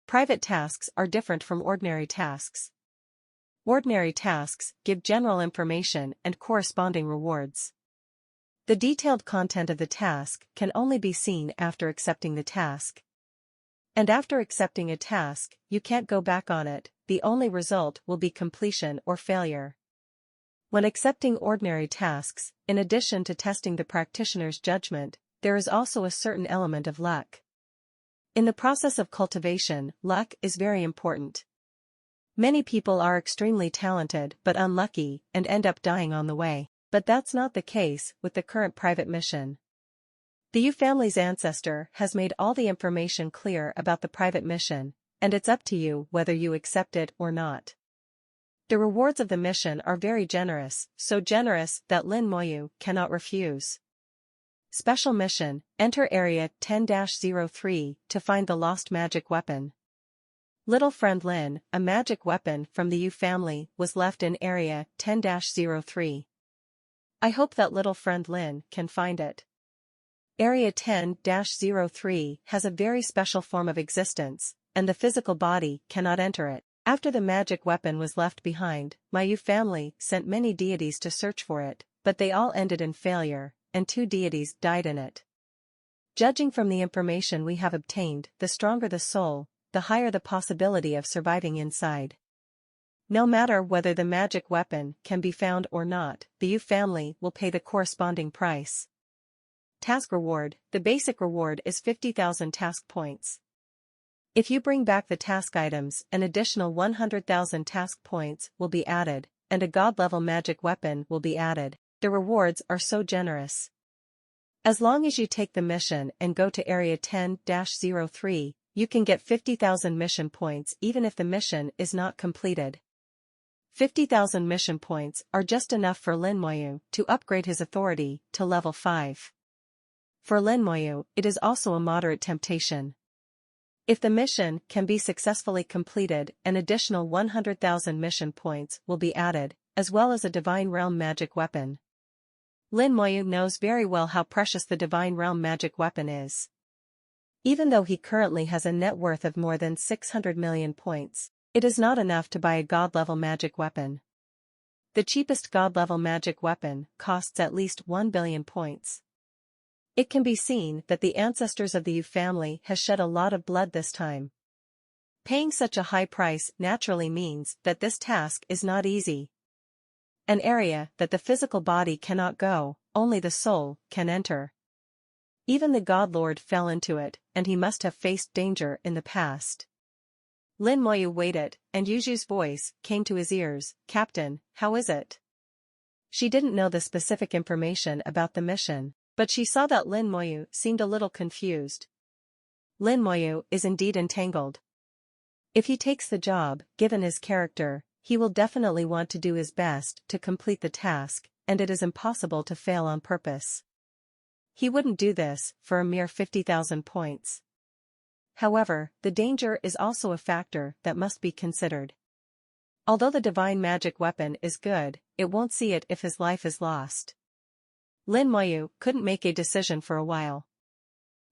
Private tasks are different from ordinary tasks. Ordinary tasks give general information and corresponding rewards. The detailed content of the task can only be seen after accepting the task. And after accepting a task, you can't go back on it, the only result will be completion or failure. When accepting ordinary tasks, in addition to testing the practitioner's judgment, there is also a certain element of luck. In the process of cultivation, luck is very important. Many people are extremely talented but unlucky and end up dying on the way. But that's not the case with the current private mission. The Yu family's ancestor has made all the information clear about the private mission, and it's up to you whether you accept it or not. The rewards of the mission are very generous, so generous that Lin Moyu cannot refuse. Special mission, enter Area 10-03 to find the lost magic weapon. Little friend Lin, a magic weapon from the Yu family was left in Area 10-03. I hope that little friend Lin can find it. Area 10-03 has a very special form of existence, and the physical body cannot enter it. After the magic weapon was left behind, my Yu family sent many deities to search for it, but they all ended in failure, and 2 deities died in it. Judging from the information we have obtained, the stronger the soul, the higher the possibility of surviving inside. No matter whether the magic weapon can be found or not, the Yu family will pay the corresponding price. Task reward: the basic reward is 50,000 task points. If you bring back the task items, an additional 100,000 task points will be added, and a god-level magic weapon will be added. The rewards are so generous. As long as you take the mission and go to Area 10-03, you can get 50,000 mission points even if the mission is not completed. 50,000 mission points are just enough for Lin Moyu to upgrade his authority to level 5. For Lin Moyu, it is also a moderate temptation. If the mission can be successfully completed, an additional 100,000 mission points will be added, as well as a Divine Realm magic weapon. Lin Moyu knows very well how precious the Divine Realm magic weapon is. Even though he currently has a net worth of more than 600 million points, it is not enough to buy a god-level magic weapon. The cheapest god-level magic weapon costs at least 1 billion points. It can be seen that the ancestors of the Yu family has shed a lot of blood this time. Paying such a high price naturally means that this task is not easy. An area that the physical body cannot go, only the soul can enter. Even the God Lord fell into it, and he must have faced danger in the past. Lin Moyu waited, and Yuju's voice came to his ears. "Captain, how is it?" She didn't know the specific information about the mission, but she saw that Lin Moyu seemed a little confused. Lin Moyu is indeed entangled. If he takes the job, given his character, he will definitely want to do his best to complete the task, and it is impossible to fail on purpose. He wouldn't do this for a mere 50,000 points. However, the danger is also a factor that must be considered. Although the divine magic weapon is good, it won't see it if his life is lost. Lin Moyu couldn't make a decision for a while.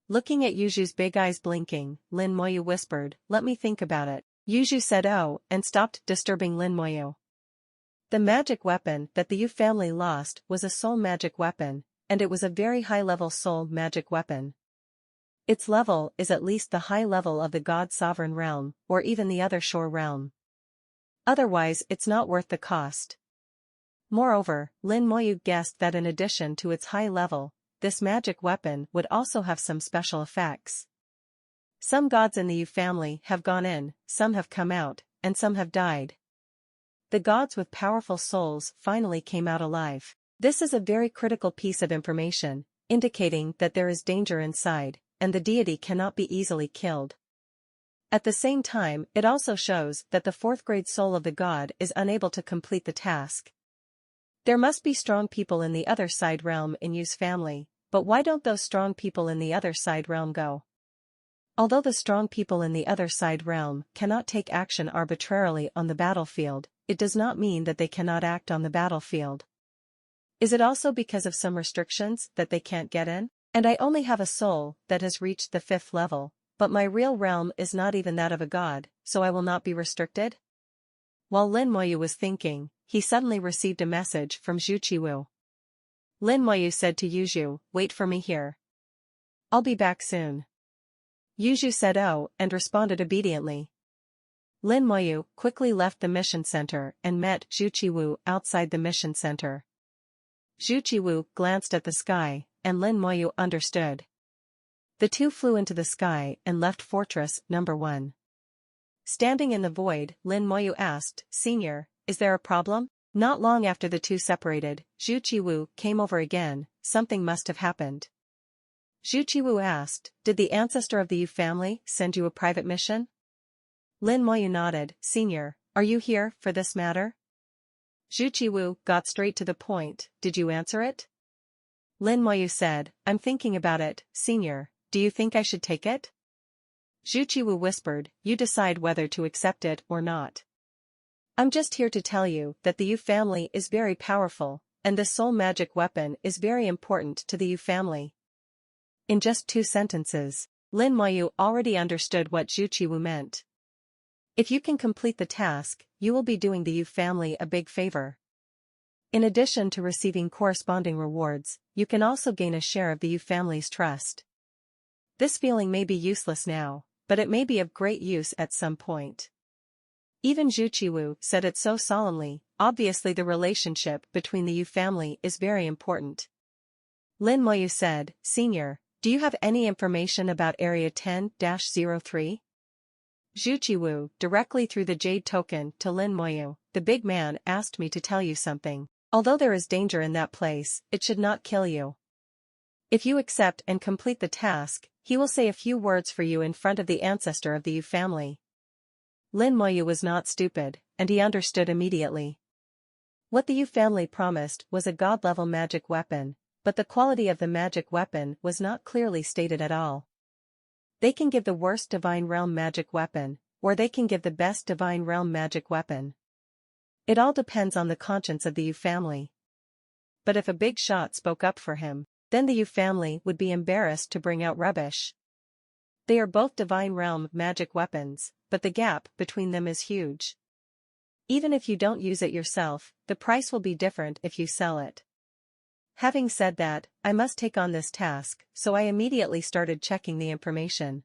Looking at Yuju's big eyes blinking, Lin Moyu whispered, "Let me think about it." Yuju said "Oh," and stopped disturbing Lin Moyu. The magic weapon that the Yu family lost was a soul magic weapon, and it was a very high-level soul magic weapon. Its level is at least the high level of the God Sovereign Realm, or even the other Shore Realm. Otherwise it's not worth the cost. Moreover, Lin Moyu guessed that in addition to its high level, this magic weapon would also have some special effects. Some gods in the Yu family have gone in, some have come out, and some have died. The gods with powerful souls finally came out alive. This is a very critical piece of information, indicating that there is danger inside, and the deity cannot be easily killed. At the same time, it also shows that the fourth-grade soul of the god is unable to complete the task. There must be strong people in the other side realm in Yu's family, but why don't those strong people in the other side realm go? Although the strong people in the other side realm cannot take action arbitrarily on the battlefield, it does not mean that they cannot act on the battlefield. Is it also because of some restrictions that they can't get in? And I only have a soul that has reached the 5th level, But my real realm is not even that of a god, so I will not be restricted? While Lin Moyu was thinking, he suddenly received a message from Zhu Qiwu. Lin Moyu said to Yuzhu, "Wait for me here. I'll be back soon." Yuzhu said oh and responded obediently. Lin Moyu quickly left the mission center and met Zhu Qiwu outside the mission center. Zhu Qiwu glanced at the sky, and Lin Moyu understood. The two flew into the sky and left Fortress Number 1. Standing in the void, Lin Moyu asked, "Senior, is there a problem?" Not long after the two separated, Zhu Qiwu came over again. Something must have happened. Zhu Qiwu asked, "Did the ancestor of the Yu family send you a private mission?" Lin Moyu nodded. "Senior, are you here for this matter?" Zhu Qiwu got straight to the point. "Did you answer it?" Lin Moyu said, "I'm thinking about it, Senior. Do you think I should take it?" Zhu Qiwu whispered, "You decide whether to accept it or not. I'm just here to tell you that the Yu family is very powerful, and this soul magic weapon is very important to the Yu family." In just 2 sentences, Lin Moyu already understood what Zhu Qiwu meant. If you can complete the task, you will be doing the Yu family a big favor. In addition to receiving corresponding rewards, you can also gain a share of the Yu family's trust. This feeling may be useless now, but it may be of great use at some point. Even Zhu Qiwu said it so solemnly. Obviously the relationship between the Yu family is very important. Lin Moyu said, "Senior, do you have any information about Area 10-03? Zhu Qiwu directly threw the jade token to Lin Moyu. "The big man asked me to tell you something. Although there is danger in that place, it should not kill you. If you accept and complete the task, he will say a few words for you in front of the ancestor of the Yu family." Lin Moyu was not stupid, and he understood immediately. What the Yu family promised was a god-level magic weapon, but the quality of the magic weapon was not clearly stated at all. They can give the worst divine realm magic weapon, or they can give the best divine realm magic weapon. It all depends on the conscience of the Yu family. But if a big shot spoke up for him, then the Yu family would be embarrassed to bring out rubbish. They are both divine realm magic weapons, but the gap between them is huge. Even if you don't use it yourself, the price will be different if you sell it. Having said that, I must take on this task, so I immediately started checking the information.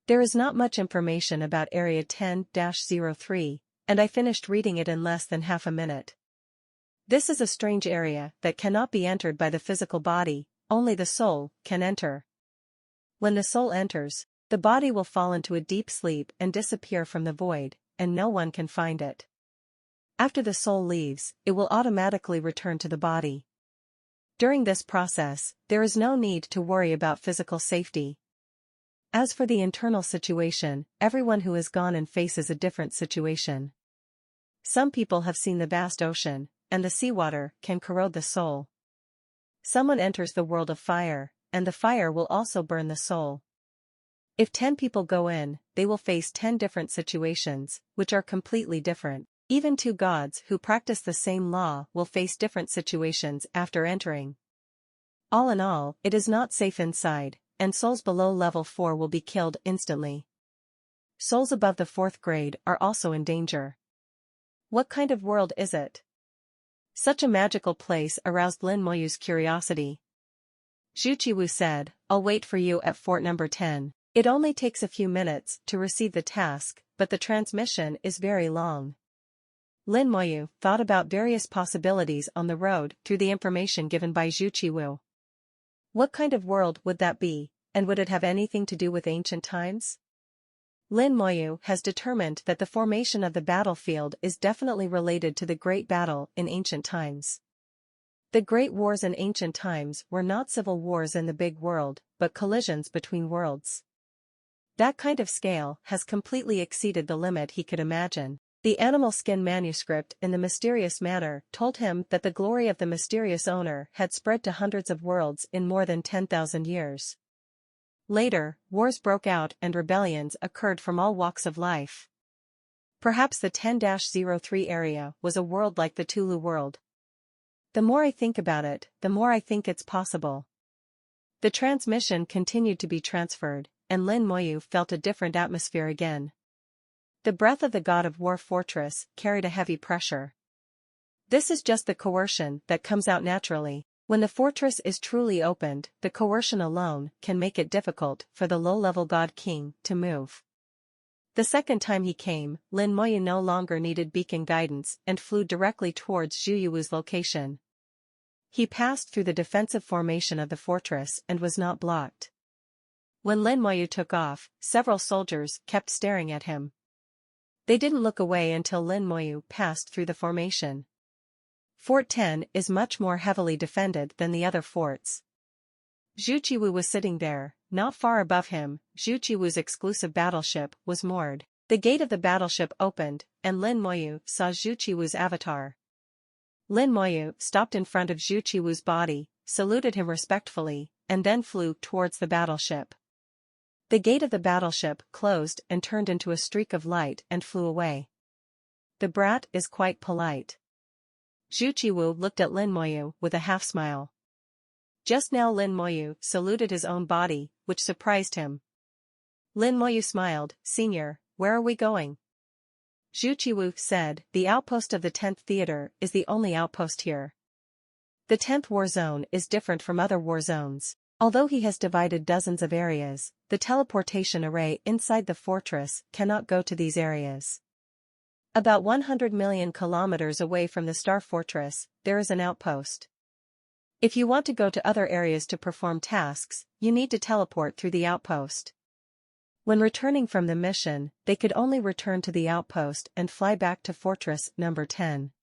There is not much information about Area 10-03, and I finished reading it in less than half a minute. This is a strange area that cannot be entered by the physical body, only the soul can enter. When the soul enters, the body will fall into a deep sleep and disappear from the void, and no one can find it. After the soul leaves, it will automatically return to the body. During this process, there is no need to worry about physical safety. As for the internal situation, everyone who has gone and faces a different situation. Some people have seen the vast ocean, and the seawater can corrode the soul. Someone enters the world of fire, and the fire will also burn the soul. If 10 people go in, they will face 10 different situations, which are completely different. Even 2 gods who practice the same law will face different situations after entering. All in all, it is not safe inside, and souls below level 4 will be killed instantly. Souls above the 4th grade are also in danger. What kind of world is it? Such a magical place aroused Lin Moyu's curiosity. Zhu Qiwu said, "I'll wait for you at fort number 10. It only takes a few minutes to receive the task, but the transmission is very long." Lin Moyu thought about various possibilities on the road through the information given by Zhu Qiwu. What kind of world would that be, and would it have anything to do with ancient times? Lin Moyu has determined that the formation of the battlefield is definitely related to the Great Battle in ancient times. The Great Wars in ancient times were not civil wars in the big world, but collisions between worlds. That kind of scale has completely exceeded the limit he could imagine. The animal skin manuscript in the mysterious manner told him that the glory of the mysterious owner had spread to hundreds of worlds in more than 10,000 years. Later, wars broke out and rebellions occurred from all walks of life. Perhaps the 10-03 area was a world like the Tulu world. The more I think about it, the more I think it's possible. The transmission continued to be transferred, and Lin Moyu felt a different atmosphere again. The breath of the god of war fortress carried a heavy pressure. This is just the coercion that comes out naturally. When the fortress is truly opened, the coercion alone can make it difficult for the low-level god king to move. The second time he came, Lin Moyu no longer needed beacon guidance and flew directly towards Zhu Yuwu's location. He passed through the defensive formation of the fortress and was not blocked. When Lin Moyu took off, several soldiers kept staring at him. They didn't look away until Lin Moyu passed through the formation. Fort 10 is much more heavily defended than the other forts. Zhu Qiwu was sitting there. Not far above him, Zhu Qiwu's exclusive battleship was moored. The gate of the battleship opened, and Lin Moyu saw Zhu Qiwu's avatar. Lin Moyu stopped in front of Zhu Qiwu's body, saluted him respectfully, and then flew towards the battleship. The gate of the battleship closed and turned into a streak of light and flew away. The brat is quite polite. Zhu Qiwu looked at Lin Moyu with a half-smile. Just now Lin Moyu saluted his own body, which surprised him. Lin Moyu smiled. "Senior, where are we going?" Zhu Qiwu said, "The outpost of the 10th Theater is the only outpost here. The 10th war zone is different from other war zones. Although he has divided dozens of areas, the teleportation array inside the fortress cannot go to these areas. About 100 million kilometers away from the Star Fortress, there is an outpost. If you want to go to other areas to perform tasks, you need to teleport through the outpost." When returning from the mission, they could only return to the outpost and fly back to Fortress number 10.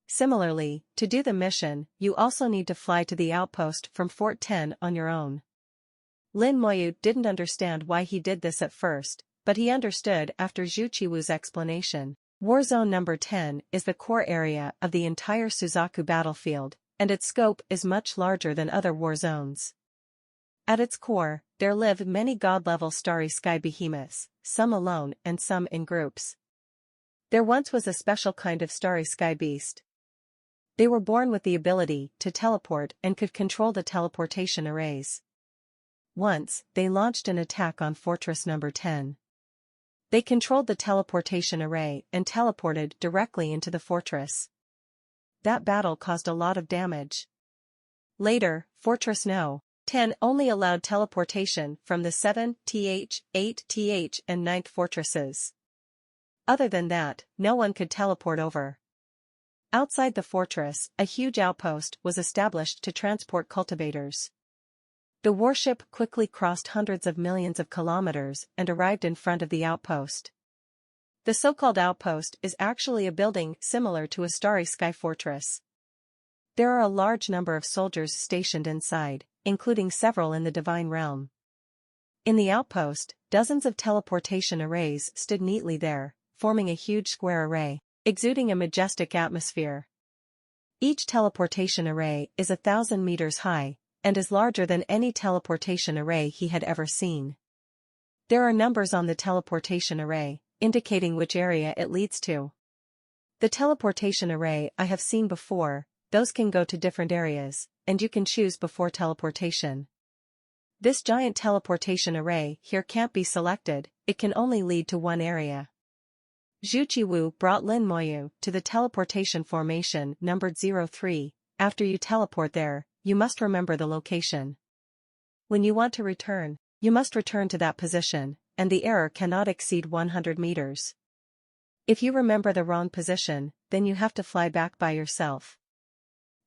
Similarly, to do the mission, you also need to fly to the outpost from Fort 10 on your own. Lin Moyu didn't understand why he did this at first, but he understood after Zhu Qiwu's explanation. War Zone number 10 is the core area of the entire Suzaku battlefield, and its scope is much larger than other war zones. At its core, there live many god-level starry sky behemoths, some alone and some in groups. There once was a special kind of starry sky beast. They were born with the ability to teleport and could control the teleportation arrays. Once, they launched an attack on Fortress number 10. They controlled the teleportation array and teleported directly into the fortress. That battle caused a lot of damage. Later, Fortress No. 10 only allowed teleportation from the 7th, 8th, and 9th fortresses. Other than that, no one could teleport over. Outside the fortress, a huge outpost was established to transport cultivators. The warship quickly crossed hundreds of millions of kilometers and arrived in front of the outpost. The so-called outpost is actually a building similar to a starry sky fortress. There are a large number of soldiers stationed inside, including several in the divine realm. In the outpost, dozens of teleportation arrays stood neatly there, forming a huge square array, exuding a majestic atmosphere. Each teleportation array is 1,000 meters high, and is larger than any teleportation array he had ever seen. There are numbers on the teleportation array, indicating which area it leads to. The teleportation array I have seen before, those can go to different areas, and you can choose before teleportation. This giant teleportation array here can't be selected, it can only lead to one area. Zhu Qiwu brought Lin Moyu to the teleportation formation numbered 03. After you teleport there, you must remember the location. When you want to return, you must return to that position, and the error cannot exceed 100 meters. If you remember the wrong position, then you have to fly back by yourself.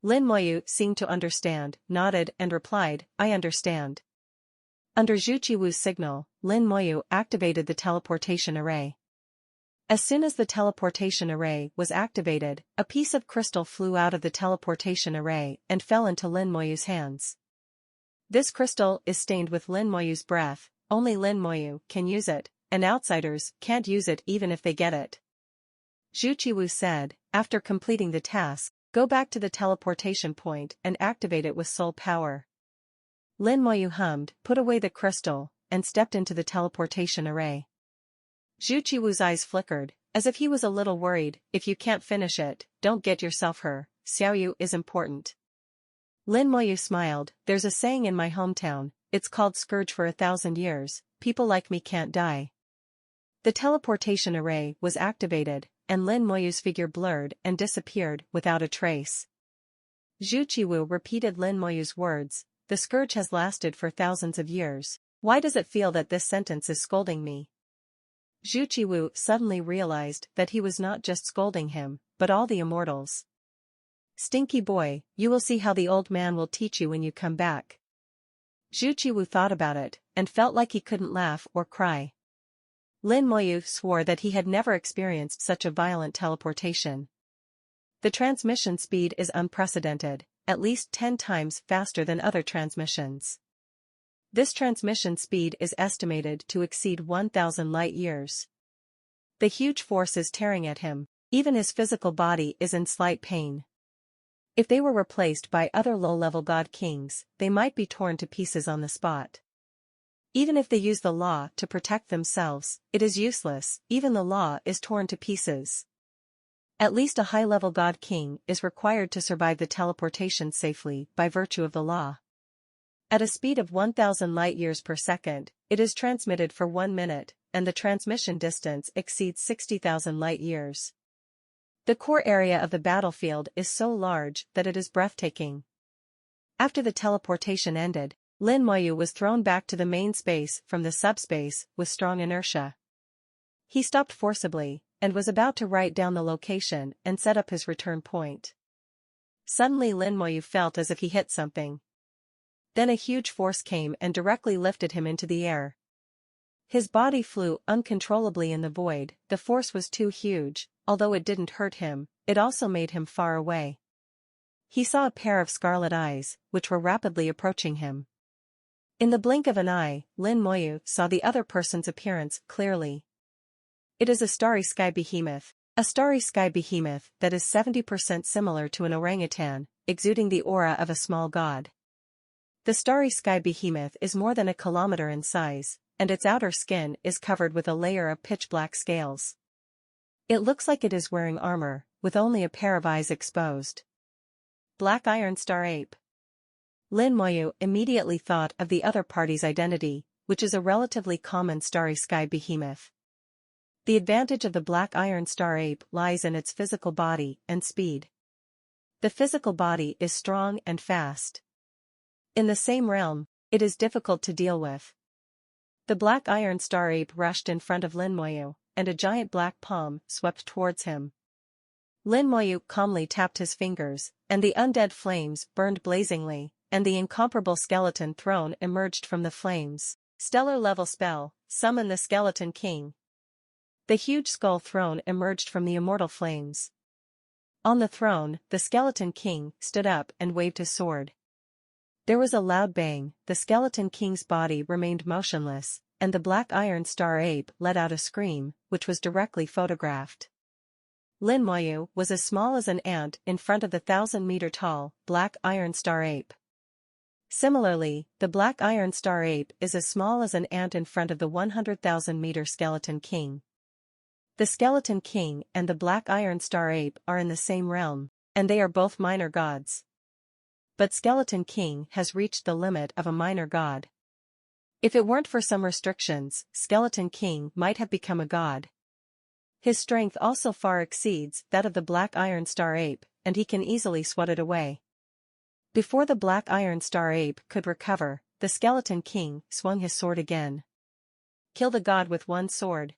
Lin Moyu seemed to understand, nodded and replied, "I understand." Under Zhu Qiwu's signal, Lin Moyu activated the teleportation array. As soon as the teleportation array was activated, a piece of crystal flew out of the teleportation array and fell into Lin Moyu's hands. This crystal is stained with Lin Moyu's breath, only Lin Moyu can use it, and outsiders can't use it even if they get it. Zhu Qiwu said, after completing the task, "Go back to the teleportation point and activate it with soul power." Lin Moyu hummed, put away the crystal, and stepped into the teleportation array. Zhu Qiwu's eyes flickered, as if he was a little worried. "If you can't finish it, don't get yourself hurt. Xiaoyu is important." Lin Moyu smiled, "There's a saying in my hometown, it's called Scourge for 1,000 years, people like me can't die. The teleportation array was activated, and Lin Moyu's figure blurred and disappeared without a trace. Zhu Qiwu repeated Lin Moyu's words, "The scourge has lasted for thousands of years. Why does it feel that this sentence is scolding me?" Zhu Qiwu suddenly realized that he was not just scolding him, but all the immortals. "Stinky boy, you will see how the old man will teach you when you come back." Zhu Qiwu thought about it, and felt like he couldn't laugh or cry. Lin Moyu swore that he had never experienced such a violent teleportation. The transmission speed is unprecedented, at least 10 times faster than other transmissions. This transmission speed is estimated to exceed 1,000 light-years. The huge force is tearing at him, even his physical body is in slight pain. If they were replaced by other low-level god kings, they might be torn to pieces on the spot. Even if they use the law to protect themselves, it is useless, even the law is torn to pieces. At least a high-level god king is required to survive the teleportation safely by virtue of the law. At a speed of 1,000 light-years per second, it is transmitted for 1 minute, and the transmission distance exceeds 60,000 light-years. The core area of the battlefield is so large that it is breathtaking. After the teleportation ended, Lin Moyu was thrown back to the main space from the subspace with strong inertia. He stopped forcibly, and was about to write down the location and set up his return point. Suddenly Lin Moyu felt as if he hit something. Then a huge force came and directly lifted him into the air. His body flew uncontrollably in the void. The force was too huge, although it didn't hurt him, it also made him far away. He saw a pair of scarlet eyes, which were rapidly approaching him. In the blink of an eye, Lin Moyu saw the other person's appearance clearly. It is a starry sky behemoth. A starry sky behemoth that is 70% similar to an orangutan, exuding the aura of a small god. The starry sky behemoth is more than a kilometer in size, and its outer skin is covered with a layer of pitch-black scales. It looks like it is wearing armor, with only a pair of eyes exposed. Black Iron Star Ape. Lin Moyu immediately thought of the other party's identity, which is a relatively common starry sky behemoth. The advantage of the Black Iron Star Ape lies in its physical body and speed. The physical body is strong and fast. In the same realm, it is difficult to deal with. The Black Iron Star Ape rushed in front of Lin Moyu, and a giant black palm swept towards him. Lin Moyu calmly tapped his fingers, and the undead flames burned blazingly, and the incomparable skeleton throne emerged from the flames. Stellar-level spell, summon the Skeleton King. The huge skull throne emerged from the immortal flames. On the throne, the Skeleton King stood up and waved his sword. There was a loud bang, the Skeleton King's body remained motionless, and the Black Iron Star Ape let out a scream, which was directly photographed. Lin Moyu was as small as an ant in front of the 1,000-meter-tall Black Iron Star Ape. Similarly, the Black Iron Star Ape is as small as an ant in front of the 100,000-meter Skeleton King. The Skeleton King and the Black Iron Star Ape are in the same realm, and they are both minor gods. But Skeleton King has reached the limit of a minor god. If it weren't for some restrictions, Skeleton King might have become a god. His strength also far exceeds that of the Black Iron Star Ape, and he can easily swat it away. Before the Black Iron Star Ape could recover, the Skeleton King swung his sword again. Kill the god with one sword.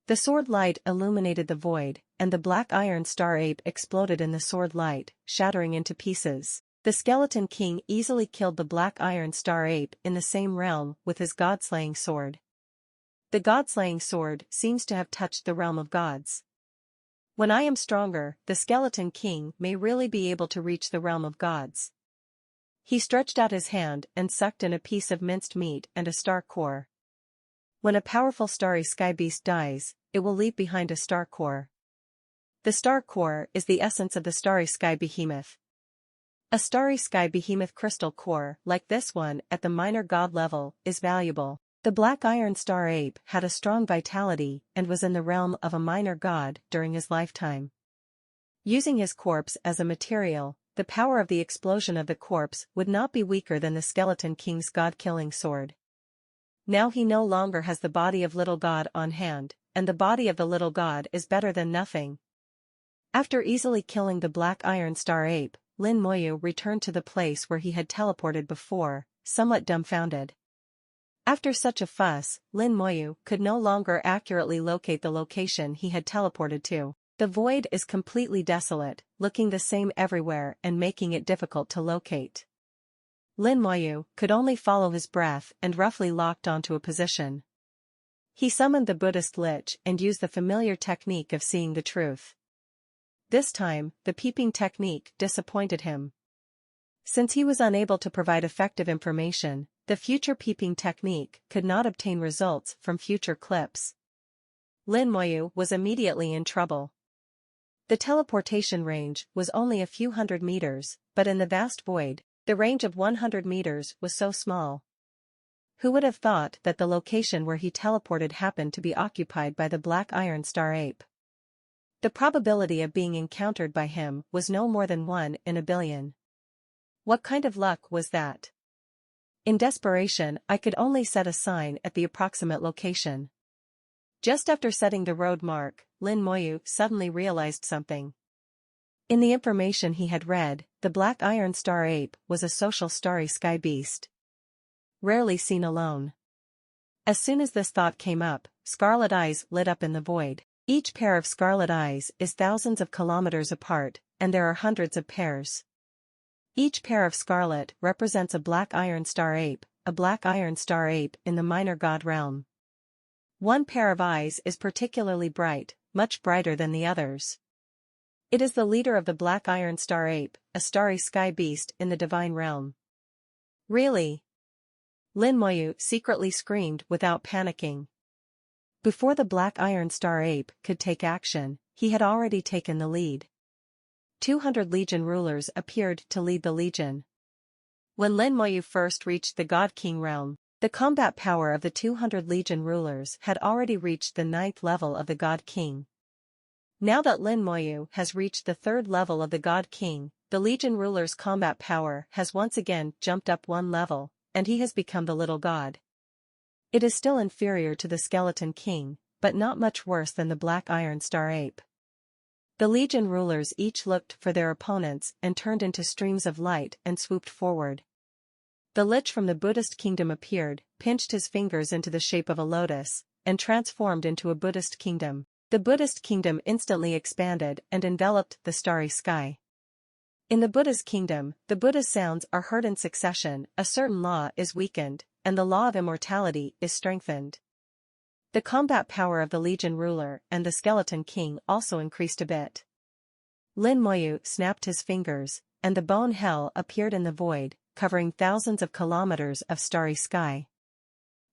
The sword light illuminated the void, and the Black Iron Star Ape exploded in the sword light, shattering into pieces. The Skeleton King easily killed the Black Iron Star Ape in the same realm with his god-slaying sword. The god-slaying sword seems to have touched the realm of gods. When I am stronger, the Skeleton King may really be able to reach the realm of gods. He stretched out his hand and sucked in a piece of minced meat and a star core. When a powerful starry sky beast dies, it will leave behind a star core. The star core is the essence of the starry sky behemoth. A starry sky behemoth crystal core like this one at the minor god level is valuable. The Black Iron Star Ape had a strong vitality and was in the realm of a minor god during his lifetime. Using his corpse as a material, the power of the explosion of the corpse would not be weaker than the Skeleton King's god-killing sword. Now he no longer has the body of little god on hand, and the body of the little god is better than nothing. After easily killing the black iron star ape, Lin Moyu returned to the place where he had teleported before, somewhat dumbfounded. After such a fuss, Lin Moyu could no longer accurately locate the location he had teleported to. The void is completely desolate, looking the same everywhere and making it difficult to locate. Lin Moyu could only follow his breath and roughly locked onto a position. He summoned the Buddhist lich and used the familiar technique of seeing the truth. This time, the peeping technique disappointed him. Since he was unable to provide effective information, the future peeping technique could not obtain results from future clips. Lin Moyu was immediately in trouble. The teleportation range was only a few hundred meters, but in the vast void, the range of 100 meters was so small. Who would have thought that the location where he teleported happened to be occupied by the black iron star ape? The probability of being encountered by him was no more than 1 in a billion. What kind of luck was that? In desperation, I could only set a sign at the approximate location. Just after setting the road mark, Lin Moyu suddenly realized something. In the information he had read, the black iron star ape was a social starry sky beast, rarely seen alone. As soon as this thought came up, scarlet eyes lit up in the void. Each pair of scarlet eyes is thousands of kilometers apart, and there are hundreds of pairs. Each pair of scarlet represents a black iron star ape in the minor god realm. One pair of eyes is particularly bright, much brighter than the others. It is the leader of the black iron star ape, a starry sky beast in the divine realm. Really? Lin Moyu secretly screamed without panicking. Before the black iron star ape could take action, he had already taken the lead. 200 legion rulers appeared to lead the legion. When Lin Moyu first reached the God King realm, the combat power of the 200 legion rulers had already reached the 9th level of the God King. Now that Lin Moyu has reached the 3rd level of the God King, the legion ruler's combat power has once again jumped up 1 level, and he has become the little god. It is still inferior to the skeleton king, but not much worse than the black iron star ape. The legion rulers each looked for their opponents and turned into streams of light and swooped forward. The lich from the Buddhist kingdom appeared, pinched his fingers into the shape of a lotus, and transformed into a Buddhist kingdom. The Buddhist kingdom instantly expanded and enveloped the starry sky. In the Buddha's kingdom, the Buddha's sounds are heard in succession, a certain law is weakened, and the law of immortality is strengthened. The combat power of the legion ruler and the skeleton king also increased a bit. Lin Moyu snapped his fingers, and the bone hell appeared in the void, covering thousands of kilometers of starry sky.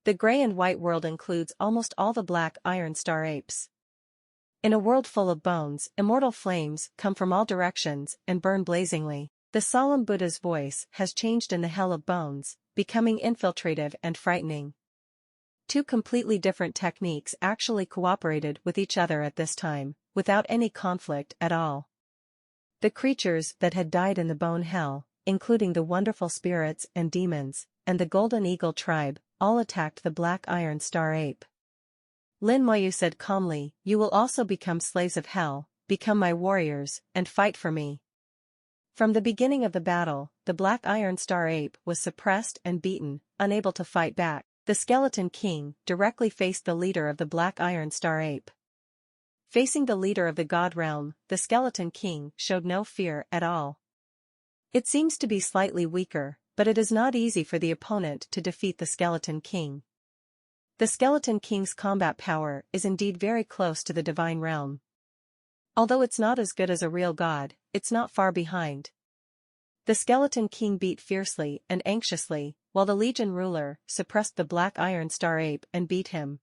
The gray and white world includes almost all the black iron star apes. In a world full of bones, immortal flames come from all directions and burn blazingly. The solemn Buddha's voice has changed in the hell of bones, becoming infiltrative and frightening. 2 completely different techniques actually cooperated with each other at this time, without any conflict at all. The creatures that had died in the bone hell, including the wonderful spirits and demons, and the golden eagle tribe, all attacked the black iron star ape. Lin Moyu said calmly, "You will also become slaves of hell, become my warriors, and fight for me." From the beginning of the battle, the black iron star ape was suppressed and beaten, unable to fight back. The skeleton king directly faced the leader of the black iron star ape. Facing the leader of the god realm, the skeleton king showed no fear at all. It seems to be slightly weaker, but it is not easy for the opponent to defeat the skeleton king. The skeleton king's combat power is indeed very close to the divine realm. Although it's not as good as a real god, it's not far behind. The skeleton king beat fiercely and anxiously, while the legion ruler suppressed the black iron star ape and beat him.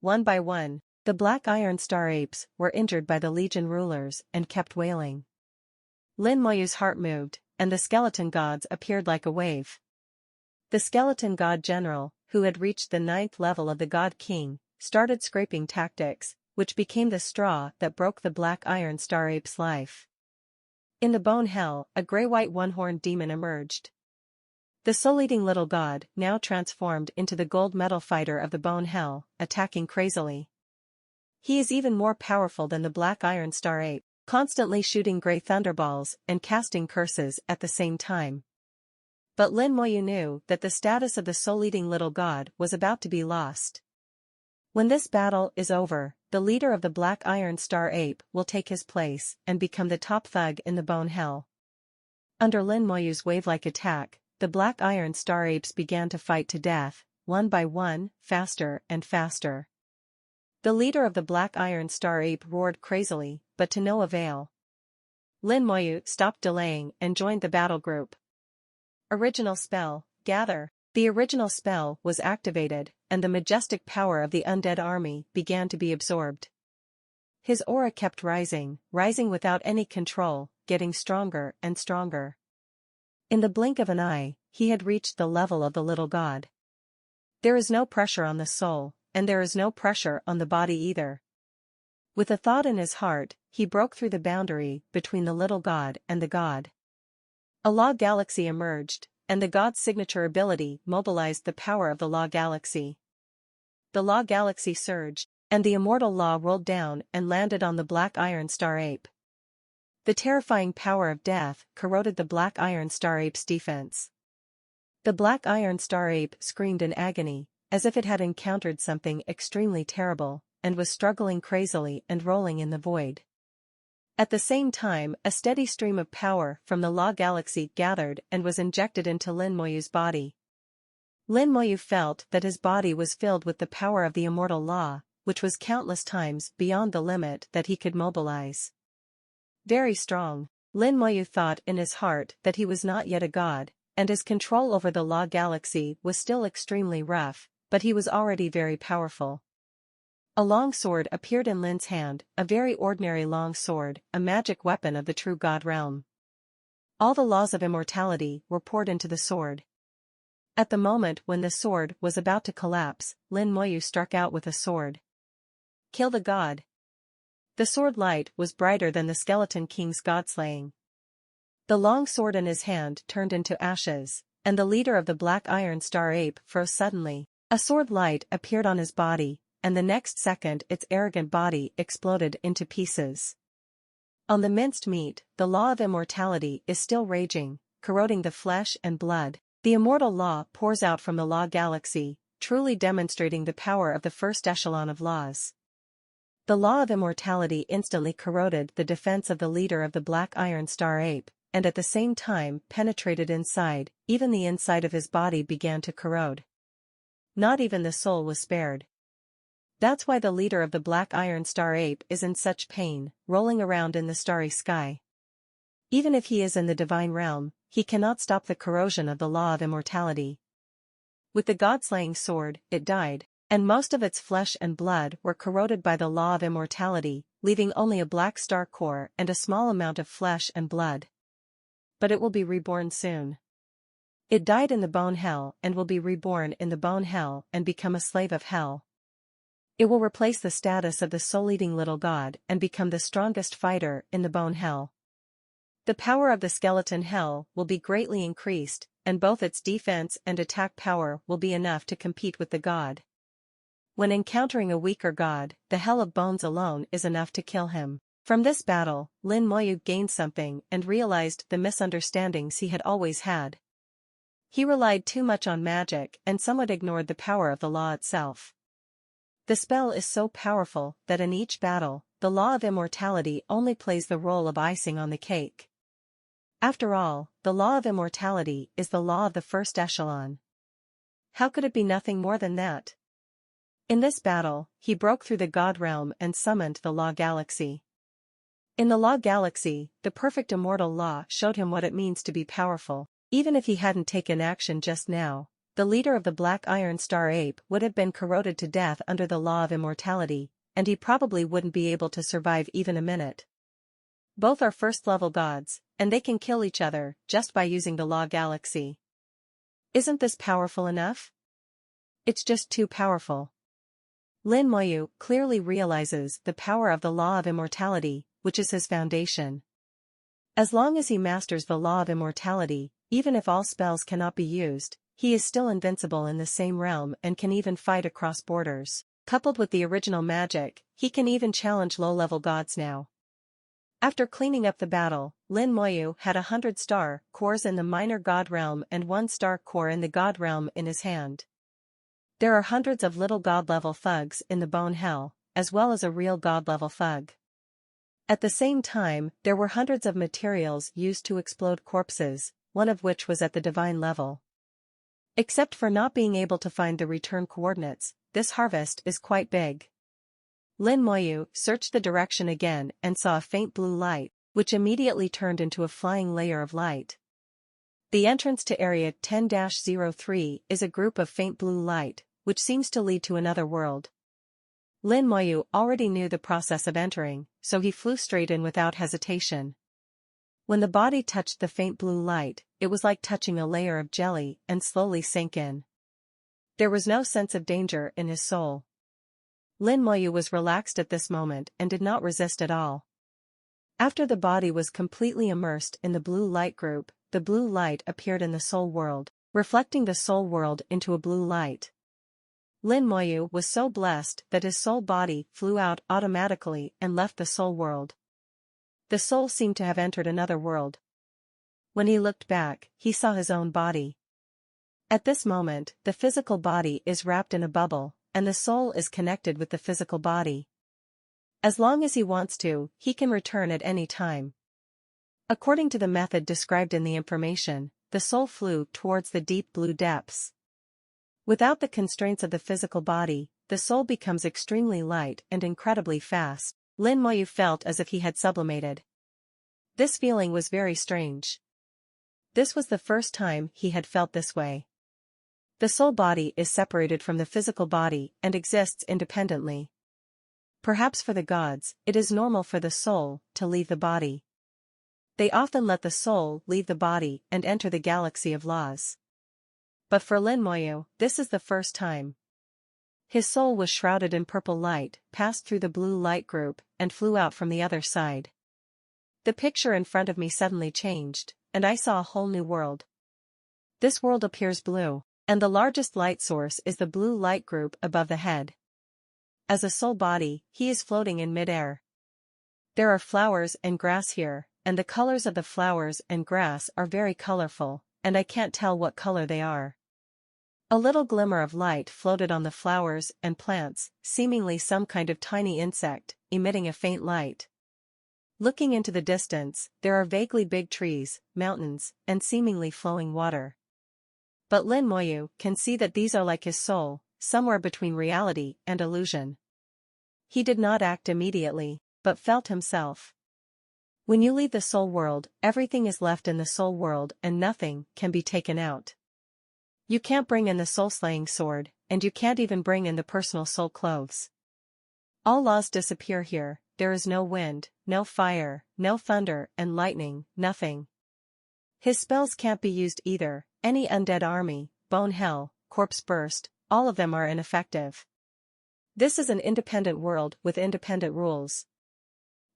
One by one, the black iron star apes were injured by the legion rulers and kept wailing. Lin Moyu's heart moved, and the skeleton gods appeared like a wave. The skeleton god general, who had reached the 9th level of the god king, started scraping tactics, which became the straw that broke the black iron star ape's life. In the bone hell, a gray-white one-horned demon emerged. The soul-eating little god now transformed into the gold metal fighter of the Bone Hell, attacking crazily. He is even more powerful than the black iron star ape, constantly shooting grey thunderballs and casting curses at the same time. But Lin Moyu knew that the status of the soul-eating little god was about to be lost. When this battle is over, the leader of the black iron star ape will take his place and become the top thug in the Bone Hell. Under Lin Moyu's wave-like attack, the black iron star apes began to fight to death, one by one, faster and faster. The leader of the black iron star ape roared crazily, but to no avail. Lin Moyu stopped delaying and joined the battle group. Original spell, Gather. The original spell was activated, and the majestic power of the undead army began to be absorbed. His aura kept rising without any control, getting stronger and stronger. In the blink of an eye, he had reached the level of the little god. There is no pressure on the soul, and there is no pressure on the body either. With a thought in his heart, he broke through the boundary between the little god and the god. A law galaxy emerged, and the god's signature ability mobilized the power of the law galaxy. The law galaxy surged, and the immortal law rolled down and landed on the black iron star ape. The terrifying power of death corroded the black iron star ape's defense. The black iron star ape screamed in agony, as if it had encountered something extremely terrible, and was struggling crazily and rolling in the void. At the same time, a steady stream of power from the law galaxy gathered and was injected into Lin Moyu's body. Lin Moyu felt that his body was filled with the power of the immortal law, which was countless times beyond the limit that he could mobilize. Very strong, Lin Moyu thought in his heart that he was not yet a god, and his control over the law galaxy was still extremely rough, but he was already very powerful. A long sword appeared in Lin's hand, a very ordinary long sword, a magic weapon of the true god realm. All the laws of immortality were poured into the sword. At the moment when the sword was about to collapse, Lin Moyu struck out with a sword. Kill the god. The sword light was brighter than the Skeleton King's godslaying. The long sword in his hand turned into ashes, and the leader of the black iron star ape froze suddenly. A sword light appeared on his body, and the next second its arrogant body exploded into pieces. On the minced meat, the law of immortality is still raging, corroding the flesh and blood. The immortal law pours out from the law galaxy, truly demonstrating the power of the first echelon of laws. The law of immortality instantly corroded the defense of the leader of the black iron star ape, and at the same time penetrated inside, even the inside of his body began to corrode. Not even the soul was spared. That's why the leader of the black iron star ape is in such pain, rolling around in the starry sky. Even if he is in the divine realm, he cannot stop the corrosion of the law of immortality. With the god-slaying sword, it died, and most of its flesh and blood were corroded by the law of immortality, leaving only a black star core and a small amount of flesh and blood. But it will be reborn soon. It died in the Bone Hell and will be reborn in the Bone Hell and become a slave of hell. It will replace the status of the soul-eating little god and become the strongest fighter in the Bone Hell. The power of the skeleton hell will be greatly increased, and both its defense and attack power will be enough to compete with the god. When encountering a weaker god, the Hell of Bones alone is enough to kill him. From this battle, Lin Moyu gained something and realized the misunderstandings he had always had. He relied too much on magic and somewhat ignored the power of the law itself. The spell is so powerful that in each battle, the law of immortality only plays the role of icing on the cake. After all, the law of immortality is the law of the first echelon. How could it be nothing more than that? In this battle, he broke through the god realm and summoned the law galaxy. In the law galaxy, the perfect immortal law showed him what it means to be powerful. Even if he hadn't taken action just now, the leader of the black iron star ape would have been corroded to death under the law of immortality, and he probably wouldn't be able to survive even a minute. Both are first-level gods, and they can kill each other just by using the law galaxy. Isn't this powerful enough? It's just too powerful. Lin Moyu clearly realizes the power of the law of immortality, which is his foundation. As long as he masters the law of immortality, even if all spells cannot be used, he is still invincible in the same realm and can even fight across borders. Coupled with the original magic, he can even challenge low-level gods now. After cleaning up the battle, Lin Moyu had 100 star cores in the minor god realm and 1 star core in the god realm in his hand. There are hundreds of little god-level thugs in the Bone Hell, as well as a real god-level thug. At the same time, there were hundreds of materials used to explode corpses, one of which was at the divine level. Except for not being able to find the return coordinates, this harvest is quite big. Lin Moyu searched the direction again and saw a faint blue light, which immediately turned into a flying layer of light. The entrance to Area 10-03 is a group of faint blue light, which seems to lead to another world. Lin Moyu already knew the process of entering, so he flew straight in without hesitation. When the body touched the faint blue light, it was like touching a layer of jelly and slowly sank in. There was no sense of danger in his soul. Lin Moyu was relaxed at this moment and did not resist at all. After the body was completely immersed in the blue light group, the blue light appeared in the soul world, reflecting the soul world into a blue light. Lin Moyu was so blessed that his soul body flew out automatically and left the soul world. The soul seemed to have entered another world. When he looked back, he saw his own body. At this moment, the physical body is wrapped in a bubble, and the soul is connected with the physical body. As long as he wants to, he can return at any time. According to the method described in the information, the soul flew towards the deep blue depths. Without the constraints of the physical body, the soul becomes extremely light and incredibly fast. Lin Moyu felt as if he had sublimated. This feeling was very strange. This was the first time he had felt this way. The soul body is separated from the physical body and exists independently. Perhaps for the gods, it is normal for the soul to leave the body. They often let the soul leave the body and enter the galaxy of laws. But for Lin Moyu, this is the first time. His soul was shrouded in purple light, passed through the blue light group, and flew out from the other side. The picture in front of me suddenly changed, and I saw a whole new world. This world appears blue, and the largest light source is the blue light group above the head. As a soul body, he is floating in mid-air. There are flowers and grass here, and the colors of the flowers and grass are very colorful, and I can't tell what color they are. A little glimmer of light floated on the flowers and plants, seemingly some kind of tiny insect, emitting a faint light. Looking into the distance, there are vaguely big trees, mountains, and seemingly flowing water. But Lin Moyu can see that these are like his soul, somewhere between reality and illusion. He did not act immediately, but felt himself. When you leave the soul world, everything is left in the soul world and nothing can be taken out. You can't bring in the soul-slaying sword, and you can't even bring in the personal soul clothes. All laws disappear here, there is no wind, no fire, no thunder and lightning, nothing. His spells can't be used either, any undead army, bone hell, corpse burst, all of them are ineffective. This is an independent world with independent rules.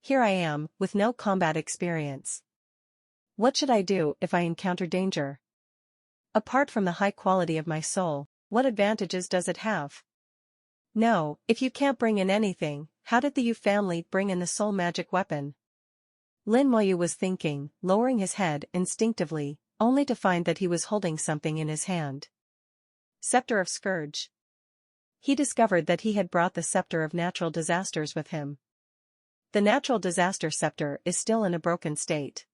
Here I am, with no combat experience. What should I do if I encounter danger? Apart from the high quality of my soul, what advantages does it have? No, if you can't bring in anything, how did the Yu family bring in the soul magic weapon? Lin Moyu was thinking, lowering his head instinctively, only to find that he was holding something in his hand. Scepter of Scourge. He discovered that he had brought the Scepter of Natural Disasters with him. The Natural Disaster Scepter is still in a broken state.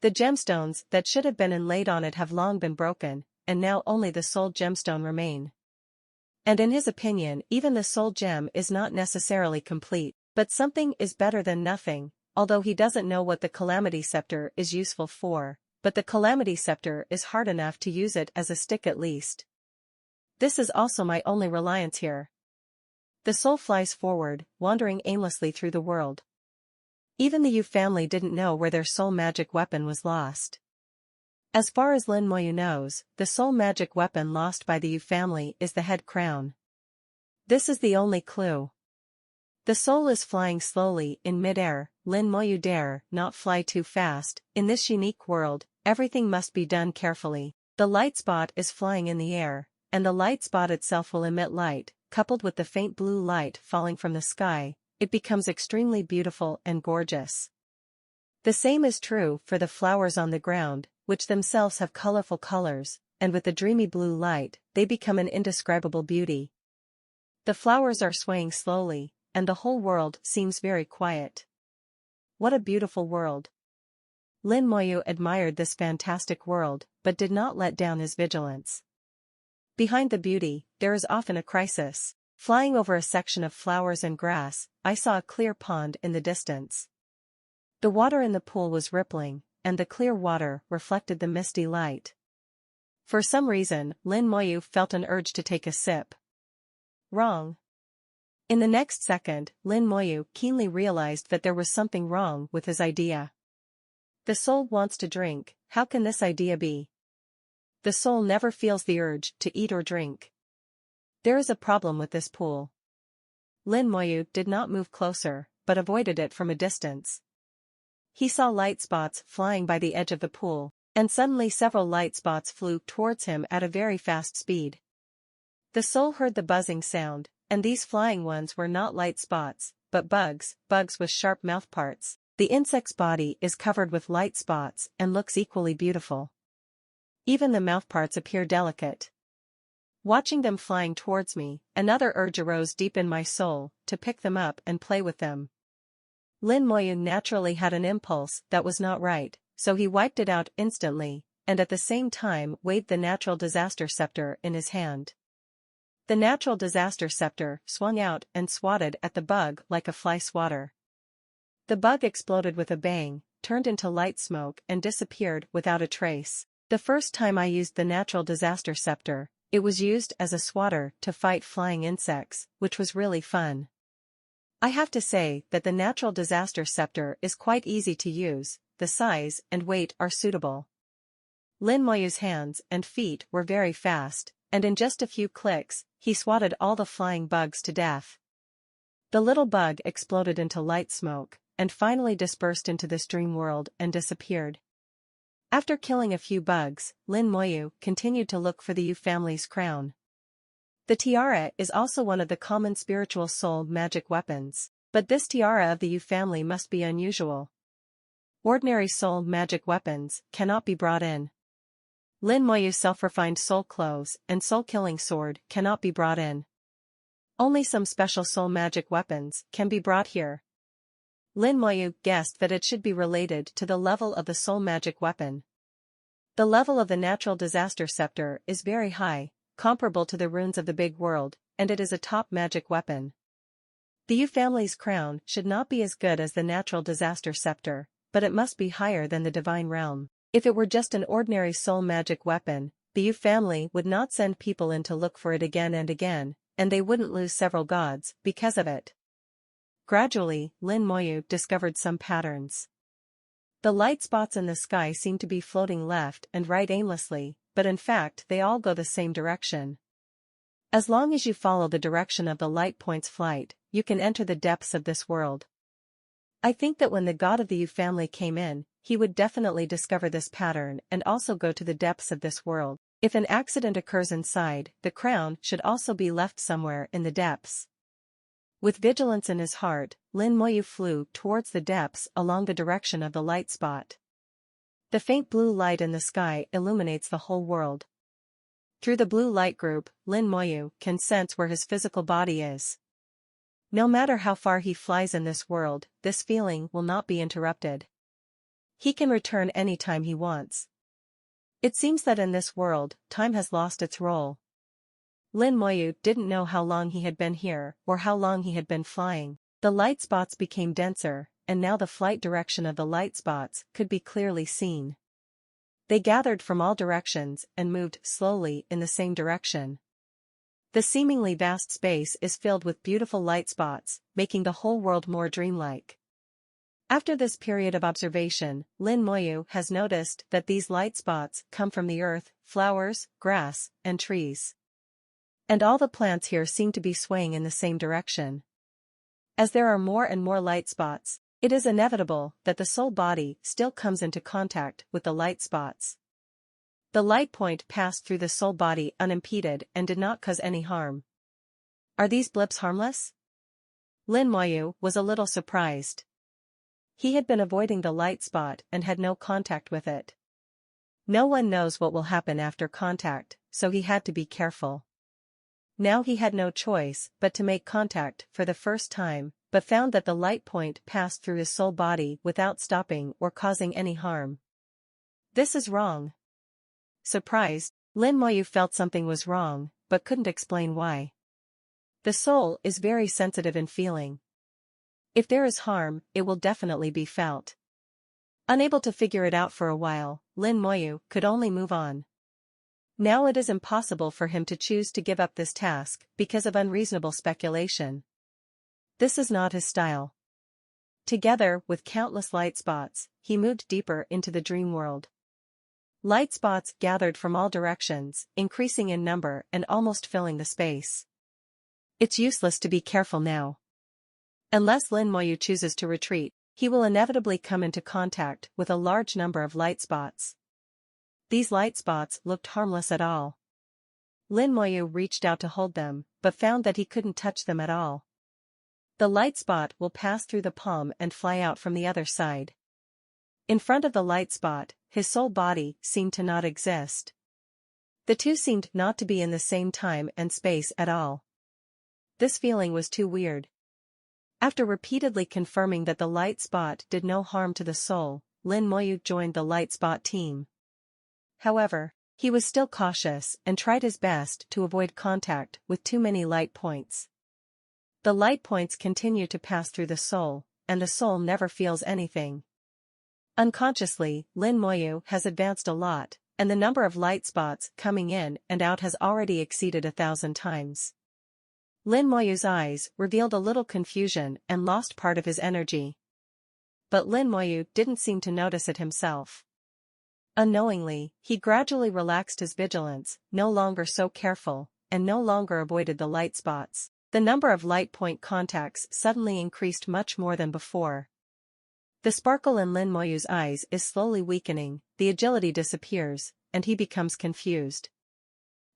The gemstones that should have been inlaid on it have long been broken, and now only the soul gemstone remain. And in his opinion, even the soul gem is not necessarily complete, but something is better than nothing, although he doesn't know what the Calamity Scepter is useful for, but the Calamity Scepter is hard enough to use it as a stick at least. This is also my only reliance here. The soul flies forward, wandering aimlessly through the world. Even the Yu family didn't know where their soul magic weapon was lost. As far as Lin Moyu knows, the soul magic weapon lost by the Yu family is the head crown. This is the only clue. The soul is flying slowly in mid-air. Lin Moyu dare not fly too fast. In this unique world, everything must be done carefully. The light spot is flying in the air, and the light spot itself will emit light, coupled with the faint blue light falling from the sky. It becomes extremely beautiful and gorgeous. The same is true for the flowers on the ground, which themselves have colorful colors, and with the dreamy blue light, they become an indescribable beauty. The flowers are swaying slowly, and the whole world seems very quiet. What a beautiful world! Lin Moyu admired this fantastic world, but did not let down his vigilance. Behind the beauty, there is often a crisis. Flying over a section of flowers and grass, I saw a clear pond in the distance. The water in the pool was rippling, and the clear water reflected the misty light. For some reason, Lin Moyu felt an urge to take a sip. Wrong. In the next second, Lin Moyu keenly realized that there was something wrong with his idea. The soul wants to drink, how can this idea be? The soul never feels the urge to eat or drink. There is a problem with this pool. Lin Moyu did not move closer, but avoided it from a distance. He saw light spots flying by the edge of the pool, and suddenly several light spots flew towards him at a very fast speed. The soul heard the buzzing sound, and these flying ones were not light spots, but bugs with sharp mouthparts. The insect's body is covered with light spots and looks equally beautiful. Even the mouthparts appear delicate. Watching them flying towards me, another urge arose deep in my soul, to pick them up and play with them. Lin Moyu naturally had an impulse that was not right, so he wiped it out instantly, and at the same time waved the natural disaster scepter in his hand. The natural disaster scepter swung out and swatted at the bug like a fly swatter. The bug exploded with a bang, turned into light smoke and disappeared without a trace. The first time I used the natural disaster scepter, it was used as a swatter to fight flying insects, which was really fun. I have to say that the natural disaster scepter is quite easy to use, the size and weight are suitable. Lin Moyu's hands and feet were very fast, and in just a few clicks, he swatted all the flying bugs to death. The little bug exploded into light smoke, and finally dispersed into this dream world and disappeared. After killing a few bugs, Lin Moyu continued to look for the Yu family's crown. The tiara is also one of the common spiritual soul magic weapons, but this tiara of the Yu family must be unusual. Ordinary soul magic weapons cannot be brought in. Lin Moyu's self-refined soul clothes and soul-killing sword cannot be brought in. Only some special soul magic weapons can be brought here. Lin Moyu guessed that it should be related to the level of the soul magic weapon. The level of the natural disaster scepter is very high, comparable to the runes of the big world, and it is a top magic weapon. The Yu family's crown should not be as good as the natural disaster scepter, but it must be higher than the divine realm. If it were just an ordinary soul magic weapon, the Yu family would not send people in to look for it again and again, and they wouldn't lose several gods because of it. Gradually, Lin Moyu discovered some patterns. The light spots in the sky seem to be floating left and right aimlessly, but in fact they all go the same direction. As long as you follow the direction of the light point's flight, you can enter the depths of this world. I think that when the god of the Yu family came in, he would definitely discover this pattern and also go to the depths of this world. If an accident occurs inside, the crown should also be left somewhere in the depths. With vigilance in his heart, Lin Moyu flew towards the depths along the direction of the light spot. The faint blue light in the sky illuminates the whole world. Through the blue light group, Lin Moyu can sense where his physical body is. No matter how far he flies in this world, this feeling will not be interrupted. He can return anytime he wants. It seems that in this world, time has lost its role. Lin Moyu didn't know how long he had been here or how long he had been flying. The light spots became denser, and now the flight direction of the light spots could be clearly seen. They gathered from all directions and moved slowly in the same direction. The seemingly vast space is filled with beautiful light spots, making the whole world more dreamlike. After this period of observation, Lin Moyu has noticed that these light spots come from the earth, flowers, grass, and trees. And all the plants here seem to be swaying in the same direction. As there are more and more light spots, It is inevitable that the soul body still comes into contact with the light spots. The light point passed through the soul body unimpeded and did not cause any harm. Are these blips harmless? Lin Moyu was a little surprised. He had been avoiding the light spot and had no contact with it. No one knows what will happen after contact, so he had to be careful. Now he had no choice but to make contact for the first time, but found that the light point passed through his soul body without stopping or causing any harm. This is wrong. Surprised, Lin Moyu felt something was wrong, but couldn't explain why. The soul is very sensitive in feeling. If there is harm, it will definitely be felt. Unable to figure it out for a while, Lin Moyu could only move on. Now it is impossible for him to choose to give up this task because of unreasonable speculation. This is not his style. Together with countless light spots, he moved deeper into the dream world. Light spots gathered from all directions, increasing in number and almost filling the space. It's useless to be careful now. Unless Lin Moyu chooses to retreat, he will inevitably come into contact with a large number of light spots. These light spots looked harmless at all. Lin Moyu reached out to hold them, but found that he couldn't touch them at all. The light spot will pass through the palm and fly out from the other side. In front of the light spot, his soul body seemed to not exist. The two seemed not to be in the same time and space at all. This feeling was too weird. After repeatedly confirming that the light spot did no harm to the soul, Lin Moyu joined the light spot team. However, he was still cautious and tried his best to avoid contact with too many light points. The light points continue to pass through the soul, and the soul never feels anything. Unconsciously, Lin Moyu has advanced a lot, and the number of light spots coming in and out has already exceeded 1,000 times. Lin Moyu's eyes revealed a little confusion and lost part of his energy. But Lin Moyu didn't seem to notice it himself. Unknowingly, he gradually relaxed his vigilance, no longer so careful, and no longer avoided the light spots. The number of light point contacts suddenly increased much more than before. The sparkle in Lin Moyu's eyes is slowly weakening, the agility disappears, and he becomes confused.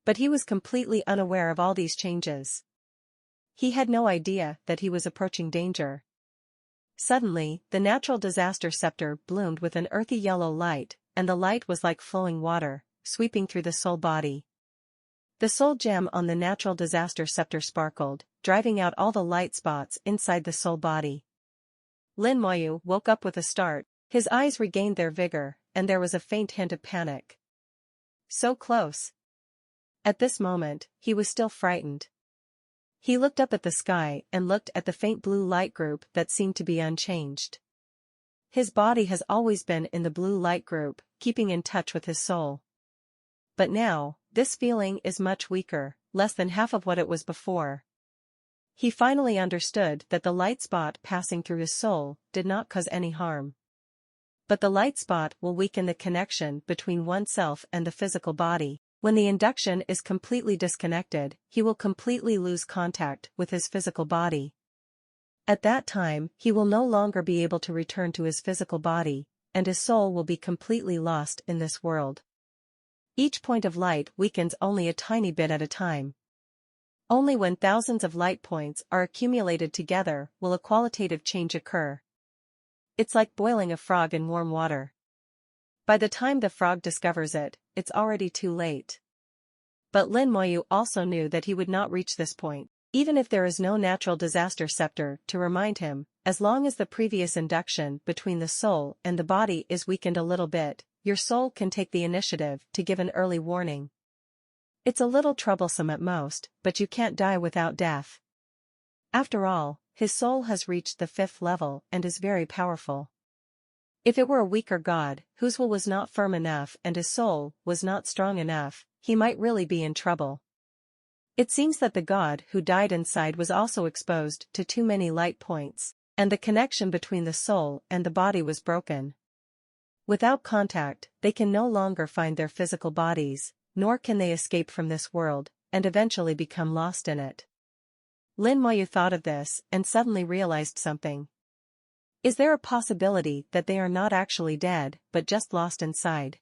But he was completely unaware of all these changes. He had no idea that he was approaching danger. Suddenly, the natural disaster scepter bloomed with an earthy yellow light, and the light was like flowing water, sweeping through the soul body. The soul gem on the natural disaster scepter sparkled, driving out all the light spots inside the soul body. Lin Moyu woke up with a start, his eyes regained their vigor, and there was a faint hint of panic. So close. At this moment, he was still frightened. He looked up at the sky and looked at the faint blue light group that seemed to be unchanged. His body has always been in the blue light group, keeping in touch with his soul. But now, this feeling is much weaker, less than half of what it was before. He finally understood that the light spot passing through his soul did not cause any harm. But the light spot will weaken the connection between oneself and the physical body. When the induction is completely disconnected, he will completely lose contact with his physical body. At that time, he will no longer be able to return to his physical body, and his soul will be completely lost in this world. Each point of light weakens only a tiny bit at a time. Only when thousands of light points are accumulated together will a qualitative change occur. It's like boiling a frog in warm water. By the time the frog discovers it, it's already too late. But Lin Moyu also knew that he would not reach this point, even if there is no natural disaster scepter to remind him. As long as the previous induction between the soul and the body is weakened a little bit, your soul can take the initiative to give an early warning. It's a little troublesome at most, but you can't die without death. After all, his soul has reached the 5th level and is very powerful. If it were a weaker god, whose will was not firm enough and his soul was not strong enough, he might really be in trouble. It seems that the god who died inside was also exposed to too many light points, and the connection between the soul and the body was broken. Without contact, they can no longer find their physical bodies, nor can they escape from this world, and eventually become lost in it. Lin Moyu thought of this and suddenly realized something. Is there a possibility that they are not actually dead, but just lost inside?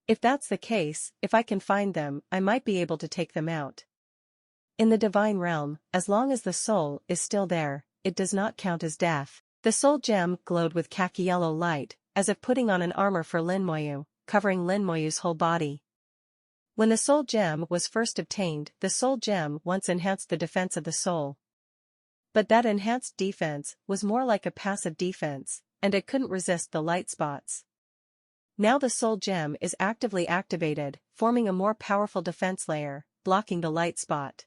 If that's the case, if I can find them, I might be able to take them out. In the divine realm, as long as the soul is still there, it does not count as death. The soul gem glowed with khaki yellow light, as if putting on an armor for Lin Moyu, covering Lin Moyu's whole body. When the soul gem was first obtained, the soul gem once enhanced the defense of the soul. But that enhanced defense was more like a passive defense, and it couldn't resist the light spots. Now the soul gem is actively activated, forming a more powerful defense layer, blocking the light spot.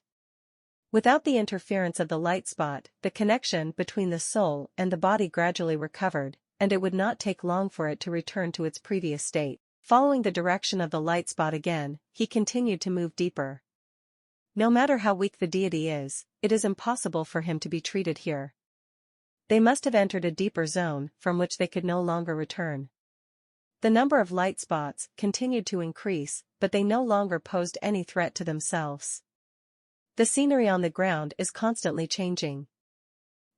Without the interference of the light spot, the connection between the soul and the body gradually recovered, and it would not take long for it to return to its previous state. Following the direction of the light spot again, he continued to move deeper. No matter how weak the deity is, it is impossible for him to be treated here. They must have entered a deeper zone from which they could no longer return. The number of light spots continued to increase, but they no longer posed any threat to themselves. The scenery on the ground is constantly changing.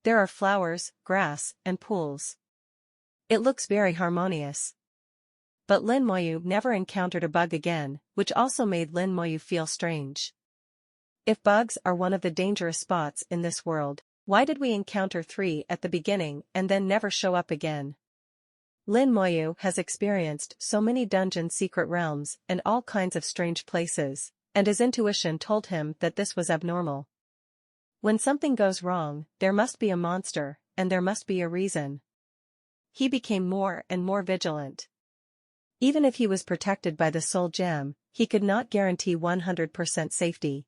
There are flowers, grass, and pools. It looks very harmonious. But Lin Moyu never encountered a bug again, which also made Lin Moyu feel strange. If bugs are one of the dangerous spots in this world, why did we encounter 3 at the beginning and then never show up again? Lin Moyu has experienced so many dungeon secret realms and all kinds of strange places, and his intuition told him that this was abnormal. When something goes wrong, there must be a monster, and there must be a reason. He became more and more vigilant. Even if he was protected by the soul gem, he could not guarantee 100% safety.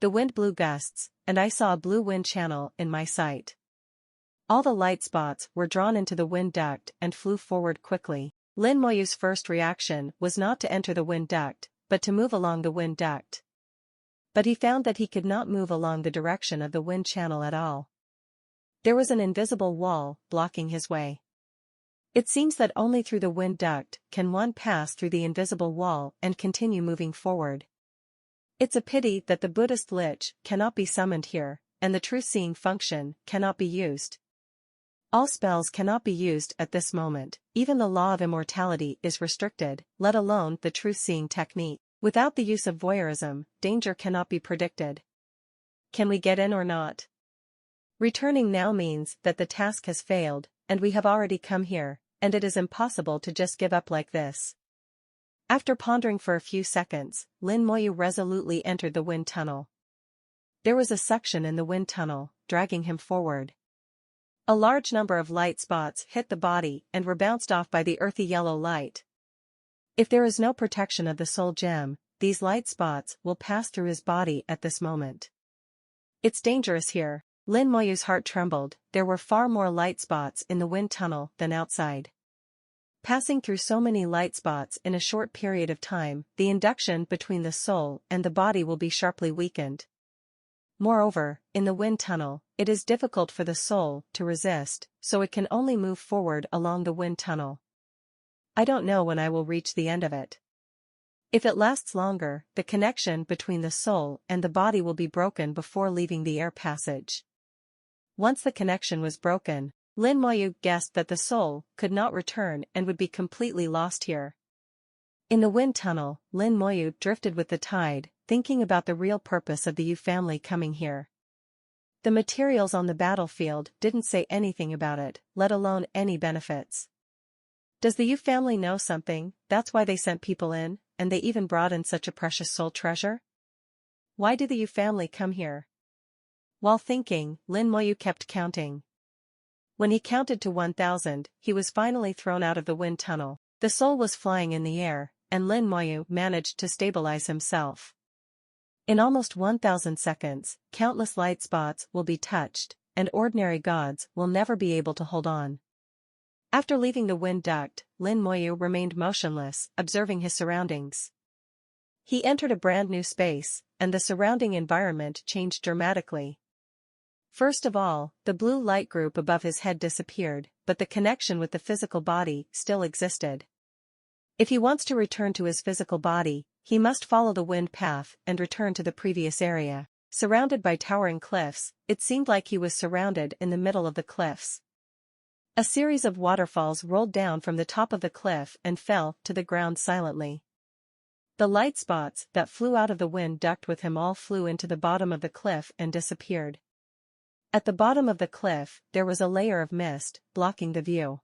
The wind blew gusts, and I saw a blue wind channel in my sight. All the light spots were drawn into the wind duct and flew forward quickly. Lin Moyu's first reaction was not to enter the wind duct, but to move along the wind duct. But he found that he could not move along the direction of the wind channel at all. There was an invisible wall blocking his way. It seems that only through the wind duct can one pass through the invisible wall and continue moving forward. It's a pity that the Buddhist lich cannot be summoned here, and the truth-seeing function cannot be used. All spells cannot be used at this moment, even the law of immortality is restricted, let alone the truth-seeing technique. Without the use of voyeurism, danger cannot be predicted. Can we get in or not? Returning now means that the task has failed, and we have already come here, and it is impossible to just give up like this. After pondering for a few seconds, Lin Moyu resolutely entered the wind tunnel. There was a suction in the wind tunnel, dragging him forward. A large number of light spots hit the body and were bounced off by the earthy yellow light. If there is no protection of the soul gem, these light spots will pass through his body at this moment. It's dangerous here. Lin Moyu's heart trembled. There were far more light spots in the wind tunnel than outside. Passing through so many light spots in a short period of time, the induction between the soul and the body will be sharply weakened. Moreover, in the wind tunnel, it is difficult for the soul to resist, so it can only move forward along the wind tunnel. I don't know when I will reach the end of it. If it lasts longer, the connection between the soul and the body will be broken before leaving the air passage. Once the connection was broken, Lin Moyu guessed that the soul could not return and would be completely lost here. In the wind tunnel, Lin Moyu drifted with the tide, thinking about the real purpose of the Yu family coming here. The materials on the battlefield didn't say anything about it, let alone any benefits. Does the Yu family know something? That's why they sent people in, and they even brought in such a precious soul treasure? Why did the Yu family come here? While thinking, Lin Moyu kept counting. When he counted to 1,000, he was finally thrown out of the wind tunnel. The soul was flying in the air, and Lin Moyu managed to stabilize himself. In almost 1,000 seconds, countless light spots will be touched, and ordinary gods will never be able to hold on. After leaving the wind duct, Lin Moyu remained motionless, observing his surroundings. He entered a brand new space, and the surrounding environment changed dramatically. First of all, the blue light group above his head disappeared, but the connection with the physical body still existed. If he wants to return to his physical body, he must follow the wind path and return to the previous area. Surrounded by towering cliffs, it seemed like he was surrounded in the middle of the cliffs. A series of waterfalls rolled down from the top of the cliff and fell to the ground silently. The light spots that flew out of the wind ducked with him all flew into the bottom of the cliff and disappeared. At the bottom of the cliff, there was a layer of mist, blocking the view.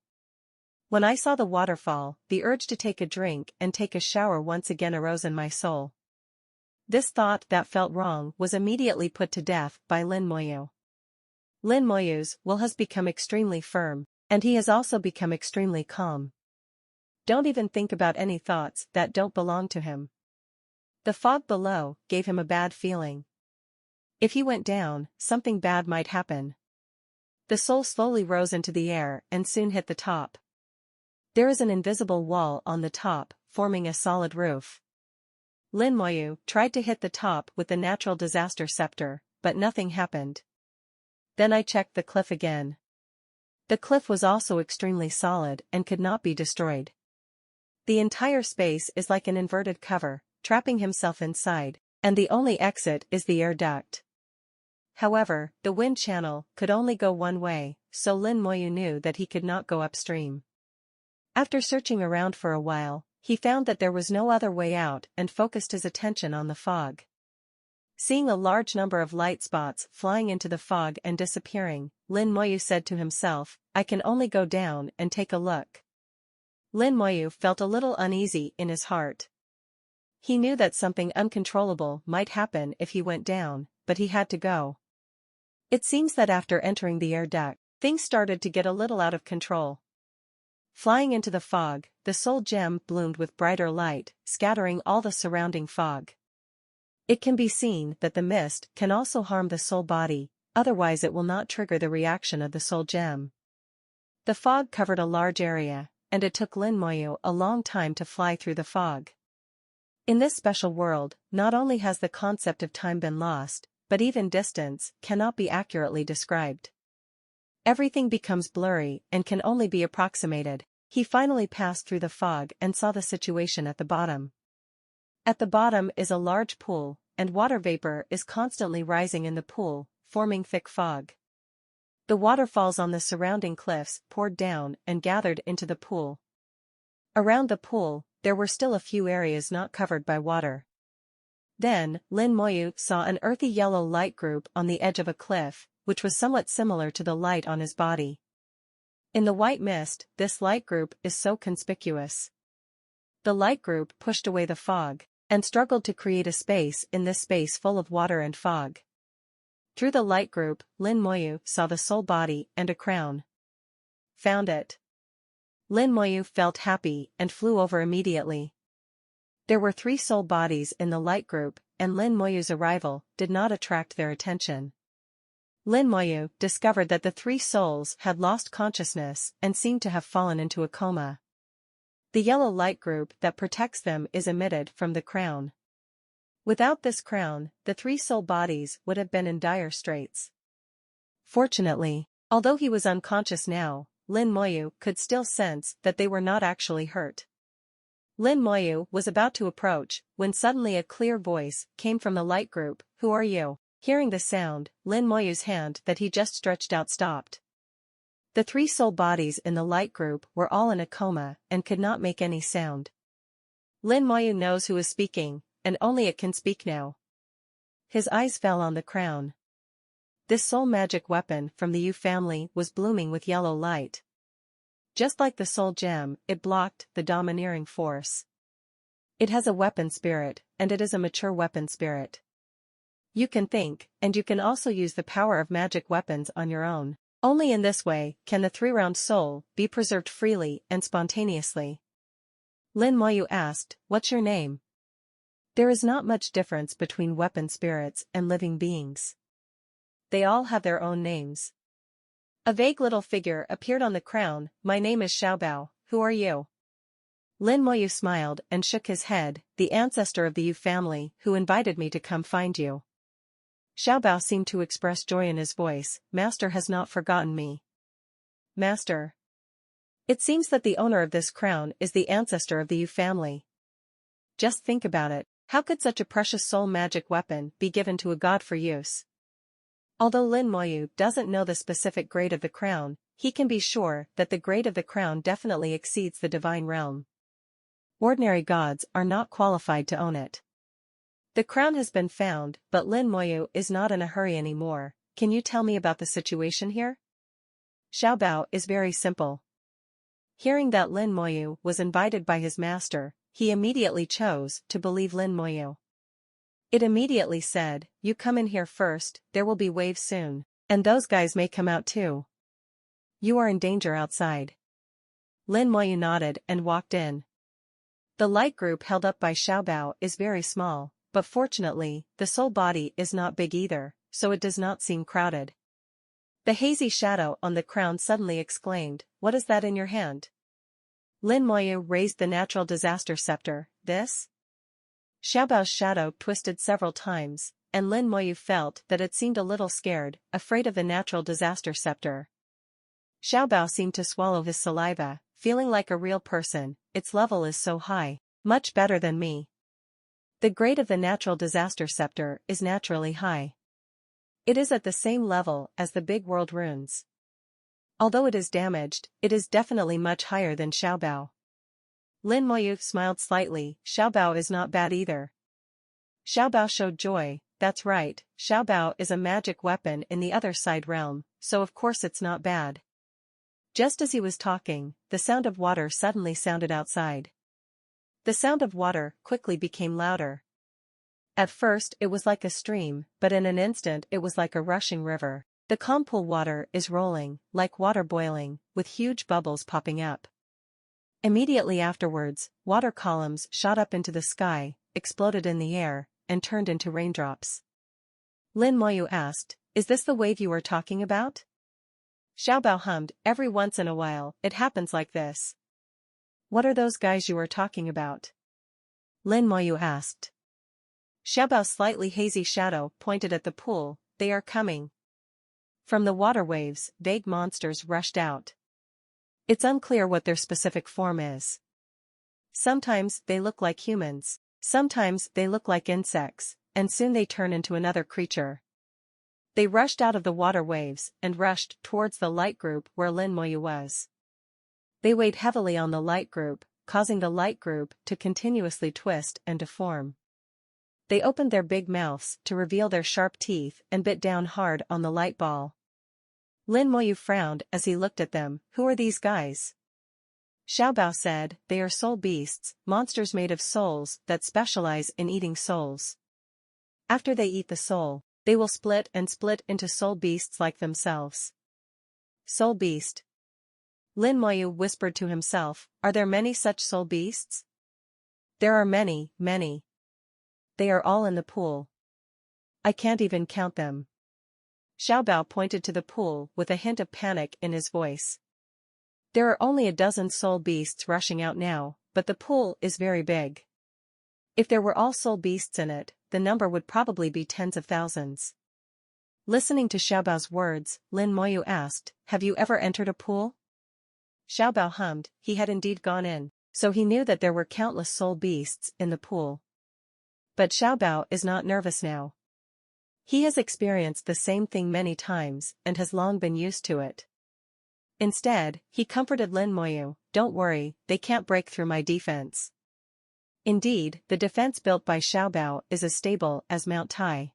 When I saw the waterfall, the urge to take a drink and take a shower once again arose in my soul. This thought that felt wrong was immediately put to death by Lin Moyu. Lin Moyu's will has become extremely firm, and he has also become extremely calm. Don't even think about any thoughts that don't belong to him. The fog below gave him a bad feeling. If he went down, something bad might happen. The soul slowly rose into the air and soon hit the top. There is an invisible wall on the top, forming a solid roof. Lin Moyu tried to hit the top with the natural disaster scepter, but nothing happened. Then I checked the cliff again. The cliff was also extremely solid and could not be destroyed. The entire space is like an inverted cover, trapping himself inside, and the only exit is the air duct. However, the wind channel could only go one way, so Lin Moyu knew that he could not go upstream. After searching around for a while, he found that there was no other way out and focused his attention on the fog. Seeing a large number of light spots flying into the fog and disappearing, Lin Moyu said to himself, "I can only go down and take a look." Lin Moyu felt a little uneasy in his heart. He knew that something uncontrollable might happen if he went down, but he had to go. It seems that after entering the air duct, things started to get a little out of control. Flying into the fog, the soul gem bloomed with brighter light, scattering all the surrounding fog. It can be seen that the mist can also harm the soul body, otherwise it will not trigger the reaction of the soul gem. The fog covered a large area, and it took Lin Moyu a long time to fly through the fog. In this special world, not only has the concept of time been lost, but even distance cannot be accurately described. Everything becomes blurry and can only be approximated. He finally passed through the fog and saw the situation at the bottom. At the bottom is a large pool, and water vapor is constantly rising in the pool, forming thick fog. The waterfalls on the surrounding cliffs poured down and gathered into the pool. Around the pool, there were still a few areas not covered by water. Then, Lin Moyu saw an earthy yellow light group on the edge of a cliff, which was somewhat similar to the light on his body. In the white mist, this light group is so conspicuous. The light group pushed away the fog, and struggled to create a space in this space full of water and fog. Through the light group, Lin Moyu saw the soul body and a crown. Found it. Lin Moyu felt happy and flew over immediately. There were 3 soul bodies in the light group, and Lin Moyu's arrival did not attract their attention. Lin Moyu discovered that the 3 souls had lost consciousness and seemed to have fallen into a coma. The yellow light group that protects them is emitted from the crown. Without this crown, the 3 soul bodies would have been in dire straits. Fortunately, although he was unconscious now, Lin Moyu could still sense that they were not actually hurt. Lin Moyu was about to approach, when suddenly a clear voice came from the light group, "Who are you?" Hearing the sound, Lin Moyu's hand that he just stretched out stopped. The 3 soul bodies in the light group were all in a coma and could not make any sound. Lin Moyu knows who is speaking, and only it can speak now. His eyes fell on the crown. This soul magic weapon from the Yu family was blooming with yellow light. Just like the soul gem, it blocked the domineering force. It has a weapon spirit, and it is a mature weapon spirit. You can think, and you can also use the power of magic weapons on your own. Only in this way can the 3-round soul be preserved freely and spontaneously. Lin Moyu asked, "What's your name?" There is not much difference between weapon spirits and living beings. They all have their own names. A vague little figure appeared on the crown. "My name is Xiaobao, who are you?" Lin Moyu smiled and shook his head, "The ancestor of the Yu family, who invited me to come find you." Xiaobao seemed to express joy in his voice. "Master has not forgotten me." "Master?" It seems that the owner of this crown is the ancestor of the Yu family. Just think about it, how could such a precious soul magic weapon be given to a god for use? Although Lin Moyu doesn't know the specific grade of the crown, he can be sure that the grade of the crown definitely exceeds the divine realm. Ordinary gods are not qualified to own it. The crown has been found, but Lin Moyu is not in a hurry anymore. Can you tell me about the situation here? Xiaobao is very simple. Hearing that Lin Moyu was invited by his master, he immediately chose to believe Lin Moyu. It immediately said, "You come in here first, there will be waves soon, and those guys may come out too. You are in danger outside." Lin Moyu nodded and walked in. The light group held up by Xiaobao is very small, but fortunately, the soul body is not big either, so it does not seem crowded. The hazy shadow on the crown suddenly exclaimed, "What is that in your hand?" Lin Moyu raised the natural disaster scepter. "This?" Xiaobao's shadow twisted several times, and Lin Moyu felt that it seemed a little scared, afraid of the natural disaster scepter. Xiaobao seemed to swallow his saliva, feeling like a real person. "Its level is so high, much better than me. The grade of the natural disaster scepter is naturally high. It is at the same level as the big world runes. Although it is damaged, it is definitely much higher than Xiaobao." Lin Moyu smiled slightly. "Xiaobao is not bad either." Xiaobao showed joy. "That's right, Xiaobao is a magic weapon in the other side realm, so of course it's not bad." Just as he was talking, the sound of water suddenly sounded outside. The sound of water quickly became louder. At first it was like a stream, but in an instant it was like a rushing river. The calm pool water is rolling, like water boiling, with huge bubbles popping up. Immediately afterwards, water columns shot up into the sky, exploded in the air, and turned into raindrops. Lin Moyu asked, "Is this the wave you were talking about?" Xiaobao hummed, "Every once in a while, it happens like this." "What are those guys you were talking about?" Lin Moyu asked. Xiaobao's slightly hazy shadow pointed at the pool. "They are coming." From the water waves, vague monsters rushed out. It's unclear what their specific form is. Sometimes they look like humans, sometimes they look like insects, and soon they turn into another creature. They rushed out of the water waves and rushed towards the light group where Lin Moyu was. They weighed heavily on the light group, causing the light group to continuously twist and deform. They opened their big mouths to reveal their sharp teeth and bit down hard on the light ball. Lin Moyu frowned as he looked at them. "Who are these guys?" Xiaobao said, "They are soul beasts, monsters made of souls that specialize in eating souls. After they eat the soul, they will split and split into soul beasts like themselves." Soul beast. Lin Moyu whispered to himself, "Are there many such soul beasts?" "There are many, many. They are all in the pool. I can't even count them." Xiaobao pointed to the pool with a hint of panic in his voice. "There are only a dozen soul beasts rushing out now, but the pool is very big. If there were all soul beasts in it, the number would probably be tens of thousands." Listening to Xiaobao's words, Lin Moyu asked, "Have you ever entered a pool?" Xiaobao hummed. He had indeed gone in, so he knew that there were countless soul beasts in the pool. But Xiaobao is not nervous now. He has experienced the same thing many times and has long been used to it. Instead, he comforted Lin Moyu, "Don't worry, they can't break through my defense." Indeed, the defense built by Xiaobao is as stable as Mount Tai.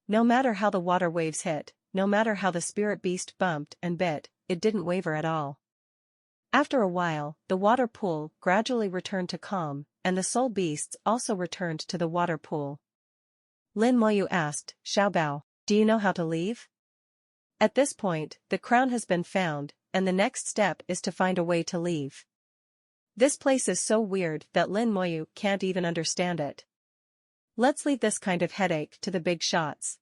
No matter how the water waves hit, no matter how the spirit beast bumped and bit, it didn't waver at all. After a while, the water pool gradually returned to calm, and the soul beasts also returned to the water pool. Lin Moyu asked, "Xiaobao, do you know how to leave?" At this point, the crown has been found, and the next step is to find a way to leave. This place is so weird that Lin Moyu can't even understand it. Let's leave this kind of headache to the big shots.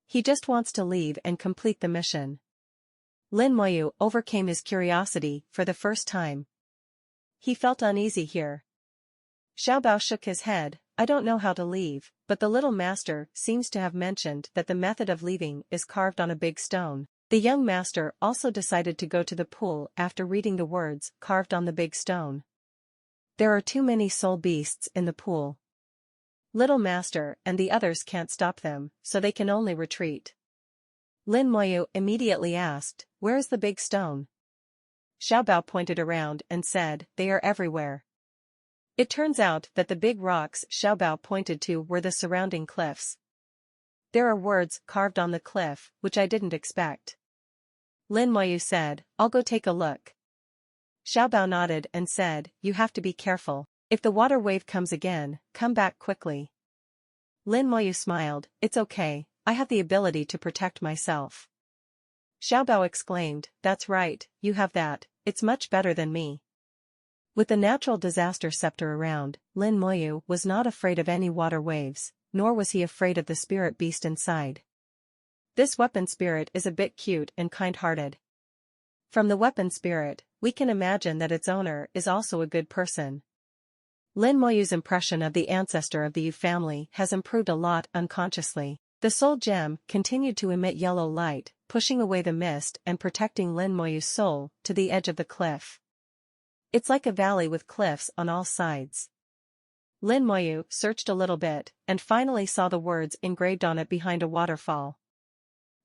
He just wants to leave and complete the mission. Lin Moyu overcame his curiosity for the first time. He felt uneasy here. Xiaobao shook his head. "I don't know how to leave, but the little master seems to have mentioned that the method of leaving is carved on a big stone." The young master also decided to go to the pool after reading the words carved on the big stone. "There are too many soul beasts in the pool. Little master and the others can't stop them, so they can only retreat." Lin Moyu immediately asked, "Where is the big stone?" Xiaobao pointed around and said, "They are everywhere." It turns out that the big rocks Xiaobao pointed to were the surrounding cliffs. There are words carved on the cliff, which I didn't expect. Lin Moyu said, "I'll go take a look." Xiaobao nodded and said, "You have to be careful. If the water wave comes again, come back quickly." Lin Moyu smiled, "It's okay, I have the ability to protect myself." Xiaobao exclaimed, "That's right, you have that, it's much better than me." With the natural disaster scepter around, Lin Moyu was not afraid of any water waves, nor was he afraid of the spirit beast inside. This weapon spirit is a bit cute and kind-hearted. From the weapon spirit, we can imagine that its owner is also a good person. Lin Moyu's impression of the ancestor of the Yu family has improved a lot unconsciously. The soul gem continued to emit yellow light, pushing away the mist and protecting Lin Moyu's soul to the edge of the cliff. It's like a valley with cliffs on all sides. Lin Moyu searched a little bit and finally saw the words engraved on it behind a waterfall.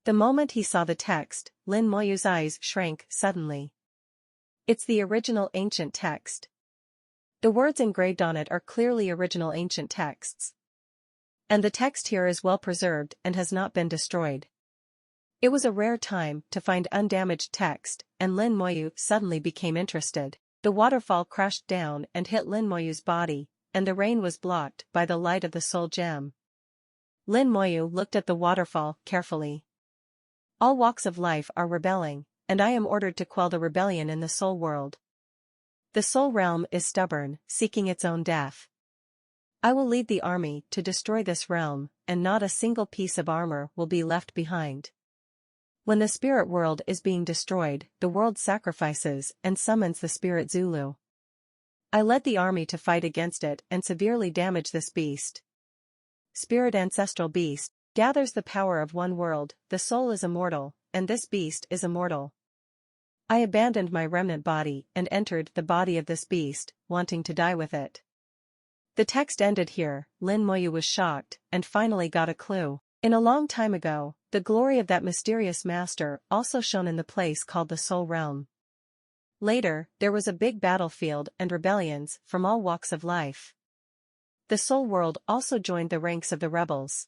The moment he saw the text, Lin Moyu's eyes shrank suddenly. It's the original ancient text. The words engraved on it are clearly original ancient texts. And the text here is well preserved and has not been destroyed. It was a rare time to find undamaged text, and Lin Moyu suddenly became interested. The waterfall crashed down and hit Lin Moyu's body, and the rain was blocked by the light of the soul gem. Lin Moyu looked at the waterfall carefully. All walks of life are rebelling, and I am ordered to quell the rebellion in the soul world. The soul realm is stubborn, seeking its own death. I will lead the army to destroy this realm, and not a single piece of armor will be left behind. When the spirit world is being destroyed, the world sacrifices and summons the spirit Zulu. I led the army to fight against it and severely damage this beast. Spirit ancestral beast gathers the power of one world, the soul is immortal, and this beast is immortal. I abandoned my remnant body and entered the body of this beast, wanting to die with it. The text ended here. Lin Moyu was shocked and finally got a clue. In a long time ago, the glory of that mysterious master also shone in the place called the Soul Realm. Later, there was a big battlefield and rebellions from all walks of life. The Soul World also joined the ranks of the rebels.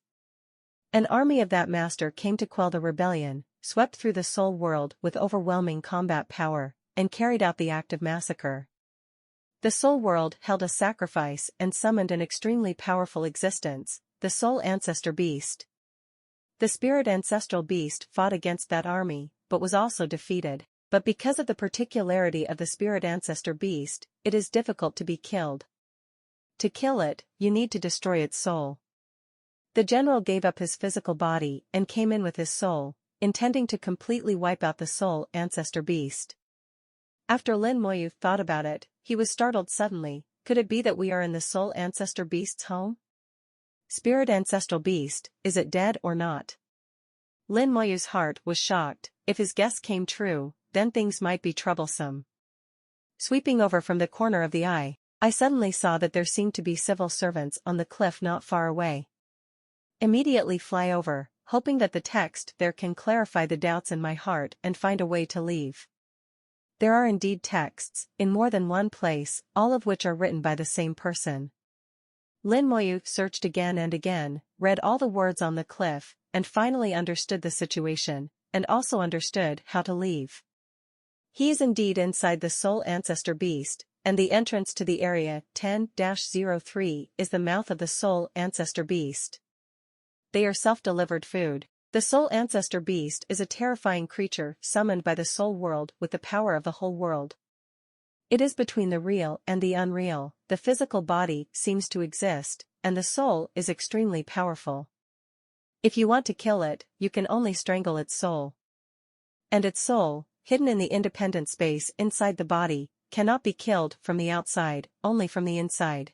An army of that master came to quell the rebellion, swept through the Soul World with overwhelming combat power, and carried out the act of massacre. The Soul World held a sacrifice and summoned an extremely powerful existence, the Soul Ancestor Beast. The Spirit Ancestral Beast fought against that army, but was also defeated. But because of the particularity of the Spirit Ancestor Beast, it is difficult to be killed. To kill it, you need to destroy its soul. The general gave up his physical body and came in with his soul, intending to completely wipe out the Soul Ancestor Beast. After Lin Moyu thought about it, he was startled suddenly. Could it be that we are in the Soul Ancestor Beast's home? Spirit Ancestral Beast, is it dead or not? Lin Moyu's heart was shocked. If his guess came true, then things might be troublesome. Sweeping over from the corner of the eye, I suddenly saw that there seemed to be civil servants on the cliff not far away. Immediately fly over, hoping that the text there can clarify the doubts in my heart and find a way to leave. There are indeed texts, in more than one place, all of which are written by the same person. Lin Moyu searched again and again, read all the words on the cliff, and finally understood the situation, and also understood how to leave. He is indeed inside the Soul Ancestor Beast, and the entrance to the area 10-03 is the mouth of the Soul Ancestor Beast. They are self-delivered food. The Soul Ancestor Beast is a terrifying creature summoned by the Soul World with the power of the whole world. It is between the real and the unreal. The physical body seems to exist, and the soul is extremely powerful. If you want to kill it, you can only strangle its soul. And its soul, hidden in the independent space inside the body, cannot be killed from the outside, only from the inside.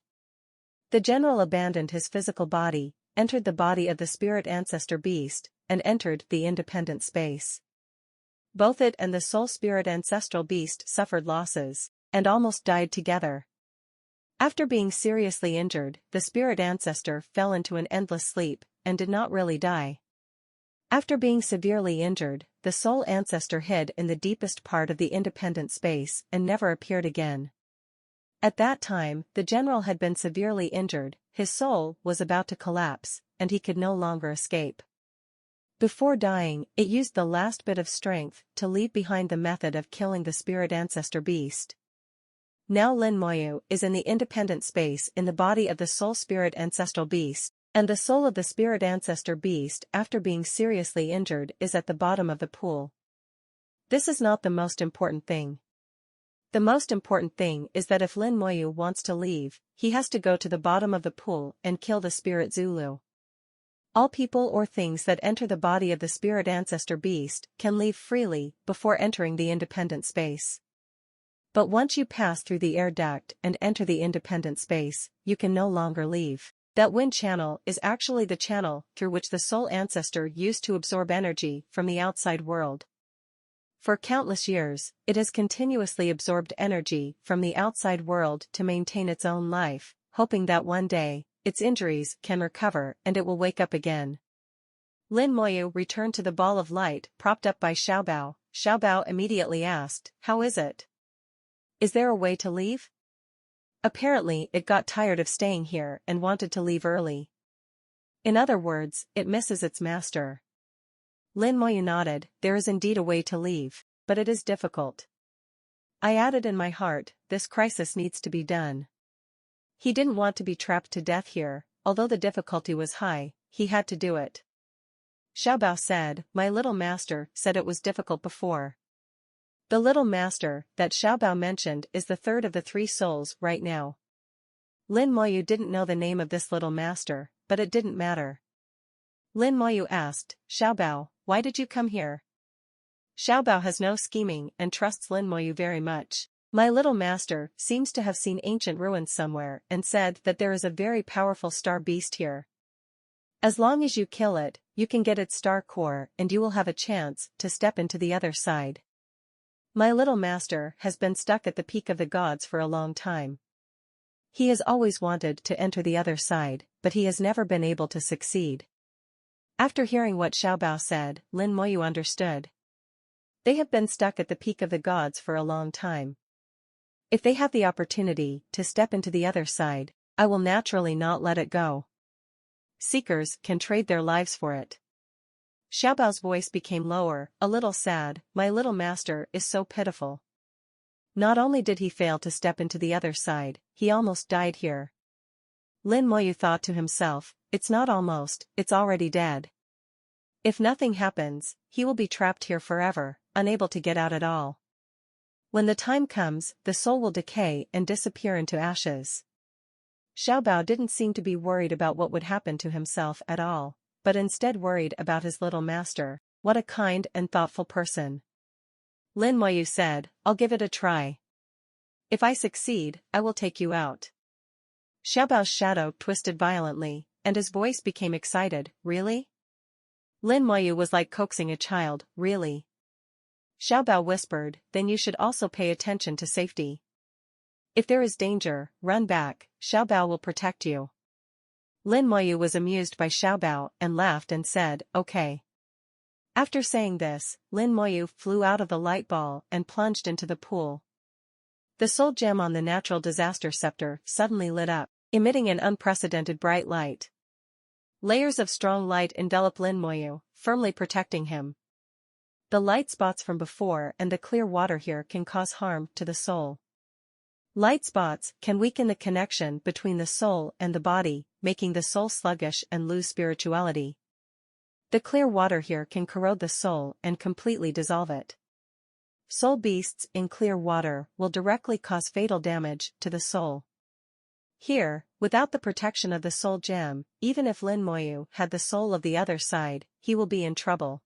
The general abandoned his physical body, entered the body of the Spirit Ancestor Beast, and entered the independent space. Both it and the Soul Spirit Ancestral Beast suffered losses, and almost died together. After being seriously injured, the Spirit Ancestor fell into an endless sleep, and did not really die. After being severely injured, the soul ancestor hid in the deepest part of the independent space and never appeared again. At that time, the general had been severely injured, his soul was about to collapse, and he could no longer escape. Before dying, it used the last bit of strength to leave behind the method of killing the spirit ancestor beast. Now Lin Moyu is in the independent space in the body of the soul spirit ancestral beast, and the soul of the spirit ancestor beast after being seriously injured is at the bottom of the pool. This is not the most important thing. The most important thing is that if Lin Moyu wants to leave, he has to go to the bottom of the pool and kill the spirit Zulu. All people or things that enter the body of the spirit ancestor beast can leave freely before entering the independent space. But once you pass through the air duct and enter the independent space, you can no longer leave. That wind channel is actually the channel through which the soul ancestor used to absorb energy from the outside world. For countless years, it has continuously absorbed energy from the outside world to maintain its own life, hoping that one day, its injuries can recover and it will wake up again. Lin Moyu returned to the ball of light propped up by Xiaobao. Xiaobao immediately asked, "How is it? Is there a way to leave?" Apparently it got tired of staying here and wanted to leave early. In other words, it misses its master. Lin Moyu nodded, "There is indeed a way to leave, but it is difficult." I added in my heart, "This crisis needs to be done." He didn't want to be trapped to death here, although the difficulty was high, he had to do it. Xiaobao said, "My little master said it was difficult before." The little master that Xiaobao mentioned is the third of the three souls right now. Lin Moyu didn't know the name of this little master, but it didn't matter. Lin Moyu asked, "Xiaobao, why did you come here?" Xiaobao has no scheming and trusts Lin Moyu very much. "My little master seems to have seen ancient ruins somewhere and said that there is a very powerful star beast here. As long as you kill it, you can get its star core and you will have a chance to step into the other side. My little master has been stuck at the peak of the gods for a long time. He has always wanted to enter the other side, but he has never been able to succeed." After hearing what Xiaobao said, Lin Moyu understood. They have been stuck at the peak of the gods for a long time. If they have the opportunity to step into the other side, I will naturally not let it go. Seekers can trade their lives for it. Xiaobao's voice became lower, a little sad. "My little master is so pitiful. Not only did he fail to step into the other side, he almost died here." Lin Moyu thought to himself, "It's not almost, it's already dead. If nothing happens, he will be trapped here forever, unable to get out at all. When the time comes, the soul will decay and disappear into ashes." Xiaobao didn't seem to be worried about what would happen to himself at all, but instead worried about his little master. What a kind and thoughtful person. Lin Moyu said, "I'll give it a try. If I succeed, I will take you out." Xiaobao's shadow twisted violently, and his voice became excited. "Really?" Lin Moyu was like coaxing a child. "Really?" Xiaobao whispered, "Then you should also pay attention to safety. If there is danger, run back, Xiaobao will protect you." Lin Moyu was amused by Xiaobao and laughed and said, "Okay." After saying this, Lin Moyu flew out of the light ball and plunged into the pool. The soul gem on the natural disaster scepter suddenly lit up, emitting an unprecedented bright light. Layers of strong light envelop Lin Moyu, firmly protecting him. The light spots from before and the clear water here can cause harm to the soul. Light spots can weaken the connection between the soul and the body, making the soul sluggish and lose spirituality. The clear water here can corrode the soul and completely dissolve it. Soul beasts in clear water will directly cause fatal damage to the soul. Here, without the protection of the soul gem, even if Lin Moyu had the soul of the other side, he will be in trouble.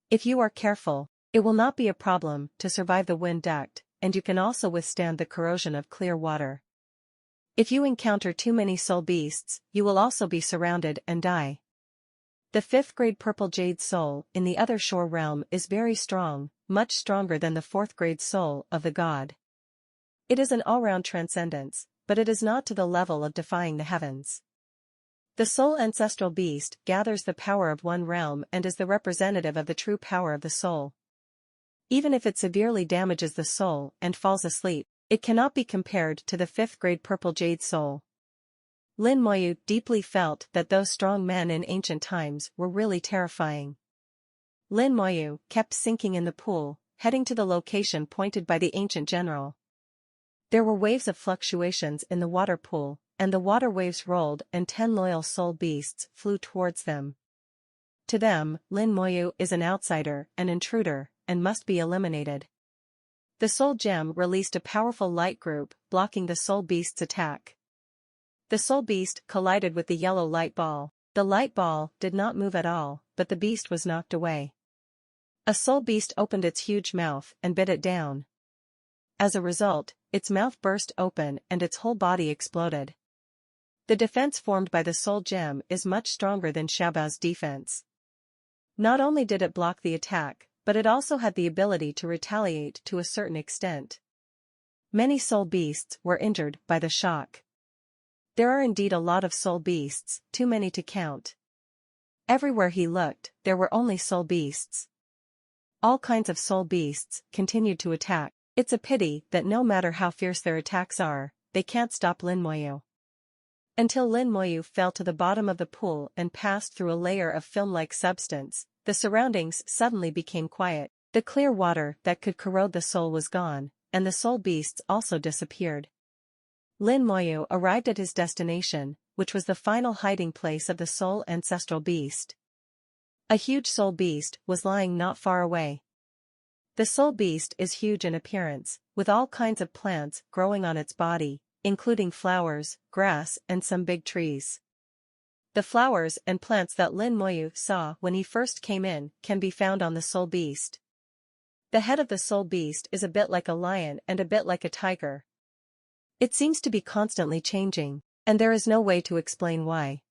If you are careful, it will not be a problem to survive the wind duct, and you can also withstand the corrosion of clear water. If you encounter too many soul beasts, you will also be surrounded and die. The 5th grade purple jade soul in the other shore realm is very strong, much stronger than the 4th grade soul of the god. It is an all-round transcendence, but it is not to the level of defying the heavens. The soul ancestral beast gathers the power of one realm and is the representative of the true power of the soul. Even if it severely damages the soul and falls asleep, it cannot be compared to the 5th grade purple jade soul. Lin Moyu deeply felt that those strong men in ancient times were really terrifying. Lin Moyu kept sinking in the pool, heading to the location pointed by the ancient general. There were waves of fluctuations in the water pool, and the water waves rolled and 10 loyal soul beasts flew towards them. To them, Lin Moyu is an outsider, an intruder, and must be eliminated. The soul gem released a powerful light group, blocking the soul beast's attack. The soul beast collided with the yellow light ball. The light ball did not move at all, but the beast was knocked away. A soul beast opened its huge mouth and bit it down. As a result, its mouth burst open and its whole body exploded. The defense formed by the soul gem is much stronger than Xiaobao's defense. Not only did it block the attack, but it also had the ability to retaliate to a certain extent. Many soul beasts were injured by the shock. There are indeed a lot of soul beasts, too many to count. Everywhere he looked, there were only soul beasts. All kinds of soul beasts continued to attack. It's a pity that no matter how fierce their attacks are, they can't stop Lin Moyu. Until Lin Moyu fell to the bottom of the pool and passed through a layer of film-like substance, the surroundings suddenly became quiet. The clear water that could corrode the soul was gone, and the soul beasts also disappeared. Lin Moyu arrived at his destination, which was the final hiding place of the soul ancestral beast. A huge soul beast was lying not far away. The soul beast is huge in appearance, with all kinds of plants growing on its body, including flowers, grass, and some big trees. The flowers and plants that Lin Moyu saw when he first came in can be found on the soul beast. The head of the soul beast is a bit like a lion and a bit like a tiger. It seems to be constantly changing, and there is no way to explain why.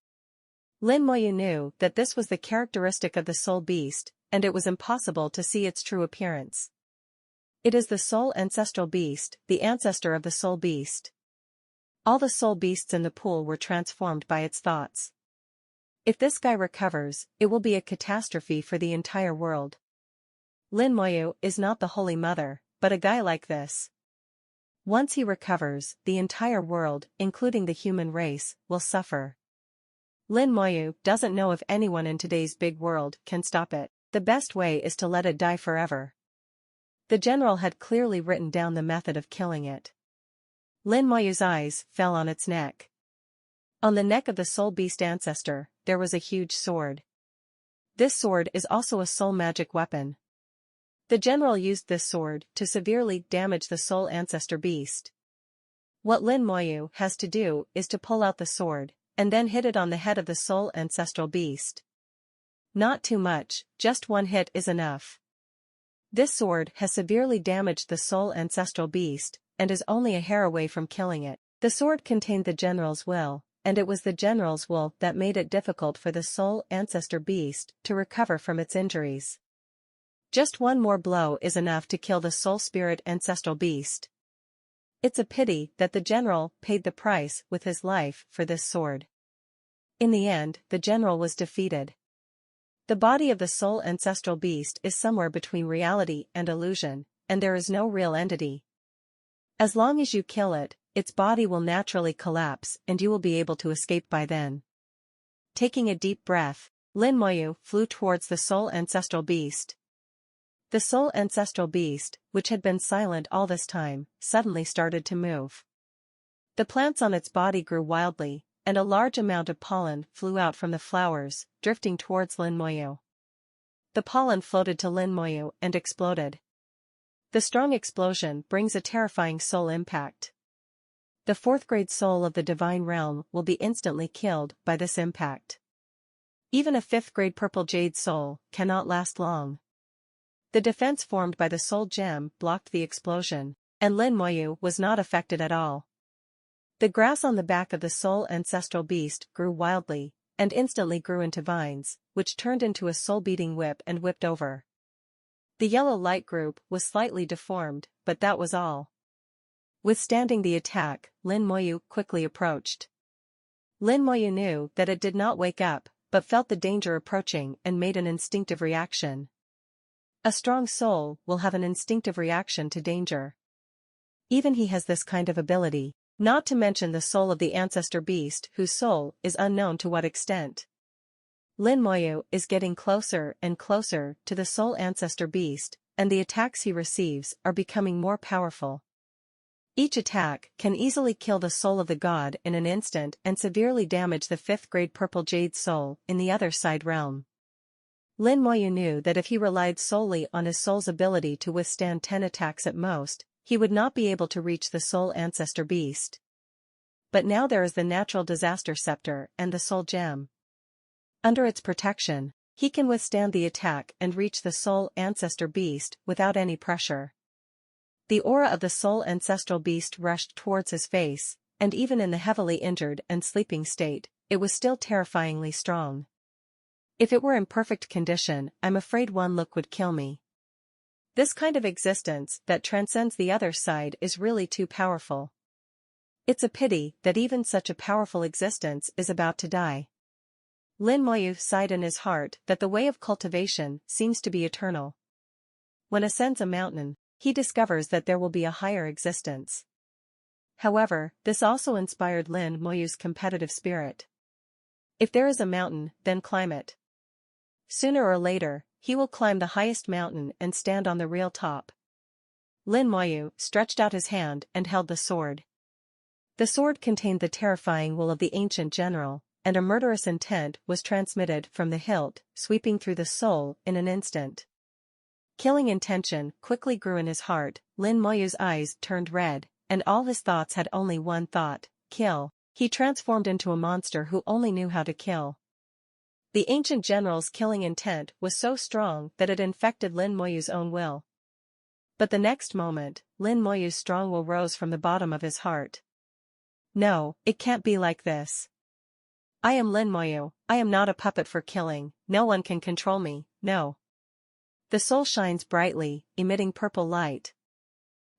Lin Moyu knew that this was the characteristic of the soul beast, and it was impossible to see its true appearance. It is the soul ancestral beast, the ancestor of the soul beast. All the soul beasts in the pool were transformed by its thoughts. If this guy recovers, it will be a catastrophe for the entire world. Lin Moyu is not the Holy Mother, but a guy like this. Once he recovers, the entire world, including the human race, will suffer. Lin Moyu doesn't know if anyone in today's big world can stop it. The best way is to let it die forever. The general had clearly written down the method of killing it. Lin Moyu's eyes fell on its neck. On the neck of the soul beast ancestor, there was a huge sword. This sword is also a soul magic weapon. The general used this sword to severely damage the soul ancestor beast. What Lin Moyu has to do is to pull out the sword, and then hit it on the head of the soul ancestral beast. Not too much, just one hit is enough. This sword has severely damaged the soul ancestral beast, and is only a hair away from killing it. The sword contained the general's will, and it was the general's will that made it difficult for the soul ancestor beast to recover from its injuries. Just one more blow is enough to kill the soul spirit ancestral beast. It's a pity that the general paid the price with his life for this sword. In the end, the general was defeated. The body of the soul ancestral beast is somewhere between reality and illusion, and there is no real entity. As long as you kill it, its body will naturally collapse and you will be able to escape by then. Taking a deep breath, Lin Moyu flew towards the soul ancestral beast. The soul ancestral beast, which had been silent all this time, suddenly started to move. The plants on its body grew wildly, and a large amount of pollen flew out from the flowers, drifting towards Lin Moyu. The pollen floated to Lin Moyu and exploded. The strong explosion brings a terrifying soul impact. The 4th grade soul of the divine realm will be instantly killed by this impact. Even a 5th grade purple jade soul cannot last long. The defense formed by the soul gem blocked the explosion, and Lin Moyu was not affected at all. The grass on the back of the soul ancestral beast grew wildly, and instantly grew into vines, which turned into a soul-beating whip and whipped over. The yellow light group was slightly deformed, but that was all. Withstanding the attack, Lin Moyu quickly approached. Lin Moyu knew that it did not wake up, but felt the danger approaching and made an instinctive reaction. A strong soul will have an instinctive reaction to danger. Even he has this kind of ability, not to mention the soul of the ancestor beast whose soul is unknown to what extent. Lin Moyu is getting closer and closer to the soul ancestor beast, and the attacks he receives are becoming more powerful. Each attack can easily kill the soul of the god in an instant and severely damage the 5th grade purple jade soul in the other side realm. Lin Moyu knew that if he relied solely on his soul's ability to withstand 10 attacks at most, he would not be able to reach the soul ancestor beast. But now there is the natural disaster scepter and the soul gem. Under its protection, he can withstand the attack and reach the soul ancestor beast without any pressure. The aura of the soul ancestral beast rushed towards his face, and even in the heavily injured and sleeping state, it was still terrifyingly strong. If it were in perfect condition, I'm afraid one look would kill me. This kind of existence that transcends the other side is really too powerful. It's a pity that even such a powerful existence is about to die. Lin Moyu sighed in his heart that the way of cultivation seems to be eternal. When ascends a mountain, he discovers that there will be a higher existence. However, this also inspired Lin Moyu's competitive spirit. If there is a mountain, then climb it. Sooner or later, he will climb the highest mountain and stand on the real top. Lin Moyu stretched out his hand and held the sword. The sword contained the terrifying will of the ancient general, and a murderous intent was transmitted from the hilt, sweeping through the soul in an instant. Killing intention quickly grew in his heart. Lin Moyu's eyes turned red, and all his thoughts had only one thought: kill. He transformed into a monster who only knew how to kill. The ancient general's killing intent was so strong that it infected Lin Moyu's own will. But the next moment, Lin Moyu's strong will rose from the bottom of his heart. No, it can't be like this. I am Lin Moyu, I am not a puppet for killing, no one can control me, no. The soul shines brightly, emitting purple light.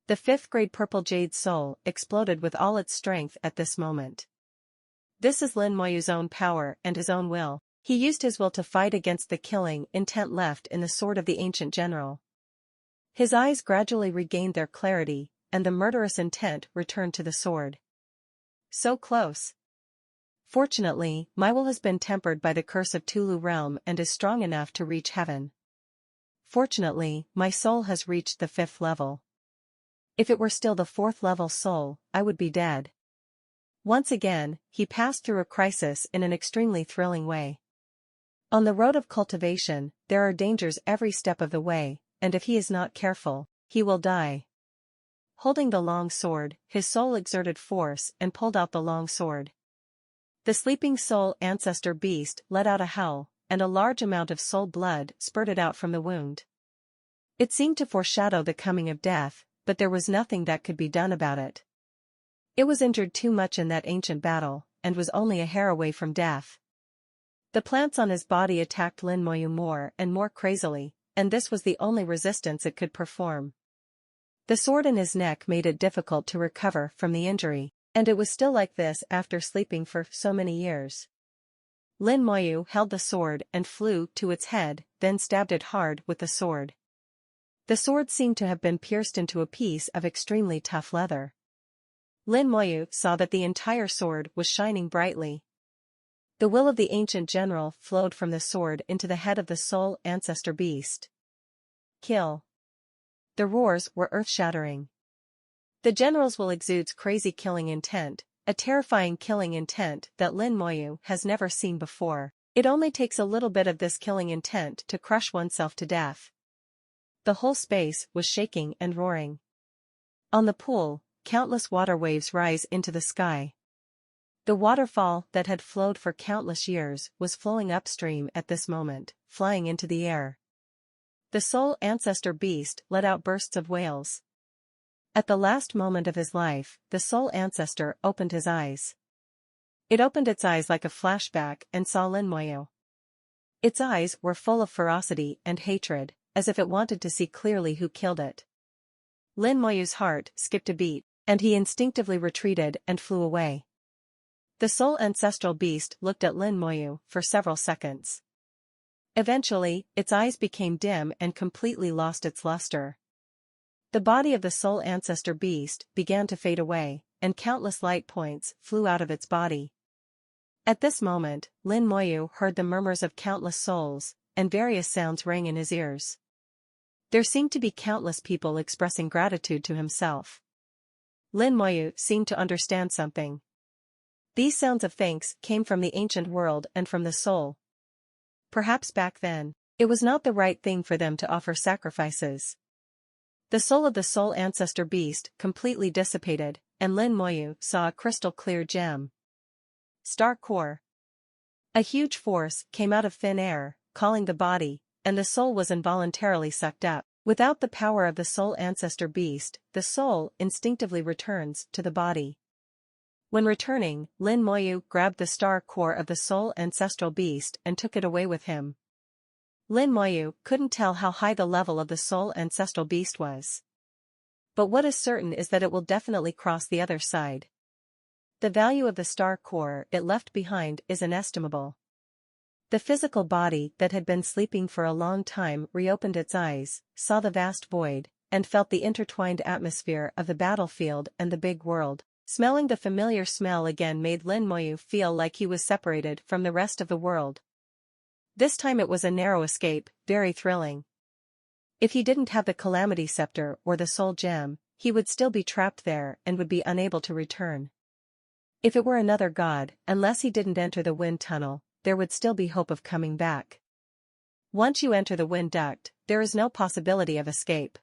The 5th grade purple jade soul exploded with all its strength at this moment. This is Lin Moyu's own power and his own will. He used his will to fight against the killing intent left in the sword of the ancient general. His eyes gradually regained their clarity, and the murderous intent returned to the sword. So close. Fortunately, my will has been tempered by the curse of Tulu realm and is strong enough to reach heaven. Fortunately, my soul has reached the 5th level. If it were still the 4th level soul, I would be dead. Once again, he passed through a crisis in an extremely thrilling way. On the road of cultivation, there are dangers every step of the way, and if he is not careful, he will die. Holding the long sword, his soul exerted force and pulled out the long sword. The sleeping soul ancestor beast let out a howl, and a large amount of soul blood spurted out from the wound. It seemed to foreshadow the coming of death, but there was nothing that could be done about it. It was injured too much in that ancient battle, and was only a hair away from death. The plants on his body attacked Lin Moyu more and more crazily, and this was the only resistance it could perform. The sword in his neck made it difficult to recover from the injury, and it was still like this after sleeping for so many years. Lin Moyu held the sword and flew to its head, then stabbed it hard with the sword. The sword seemed to have been pierced into a piece of extremely tough leather. Lin Moyu saw that the entire sword was shining brightly. The will of the ancient general flowed from the sword into the head of the soul ancestor beast. Kill. The roars were earth-shattering. The general's will exudes crazy killing intent, a terrifying killing intent that Lin Moyu has never seen before. It only takes a little bit of this killing intent to crush oneself to death. The whole space was shaking and roaring. On the pool, countless water waves rise into the sky. The waterfall that had flowed for countless years was flowing upstream at this moment, flying into the air. The soul ancestor beast let out bursts of wails. At the last moment of his life, the soul ancestor opened his eyes. It opened its eyes like a flashback and saw Lin Moyu. Its eyes were full of ferocity and hatred, as if it wanted to see clearly who killed it. Lin Moyu's heart skipped a beat, and he instinctively retreated and flew away. The soul ancestral beast looked at Lin Moyu for several seconds. Eventually, its eyes became dim and completely lost its luster. The body of the soul ancestor beast began to fade away, and countless light points flew out of its body. At this moment, Lin Moyu heard the murmurs of countless souls, and various sounds rang in his ears. There seemed to be countless people expressing gratitude to himself. Lin Moyu seemed to understand something. These sounds of thanks came from the ancient world and from the soul. Perhaps back then, it was not the right thing for them to offer sacrifices. The soul of the soul ancestor beast completely dissipated, and Lin Moyu saw a crystal-clear gem. Star core. A huge force came out of thin air, calling the body, and the soul was involuntarily sucked up. Without the power of the soul ancestor beast, the soul instinctively returns to the body. When returning, Lin Moyu grabbed the star core of the soul ancestral beast and took it away with him. Lin Moyu couldn't tell how high the level of the soul ancestral beast was. But what is certain is that it will definitely cross the other side. The value of the star core it left behind is inestimable. The physical body that had been sleeping for a long time reopened its eyes, saw the vast void, and felt the intertwined atmosphere of the battlefield and the big world. Smelling the familiar smell again made Lin Moyu feel like he was separated from the rest of the world. This time it was a narrow escape, very thrilling. If he didn't have the Calamity Scepter or the Soul Gem, he would still be trapped there and would be unable to return. If it were another god, unless he didn't enter the wind tunnel, there would still be hope of coming back. Once you enter the wind duct, there is no possibility of escape.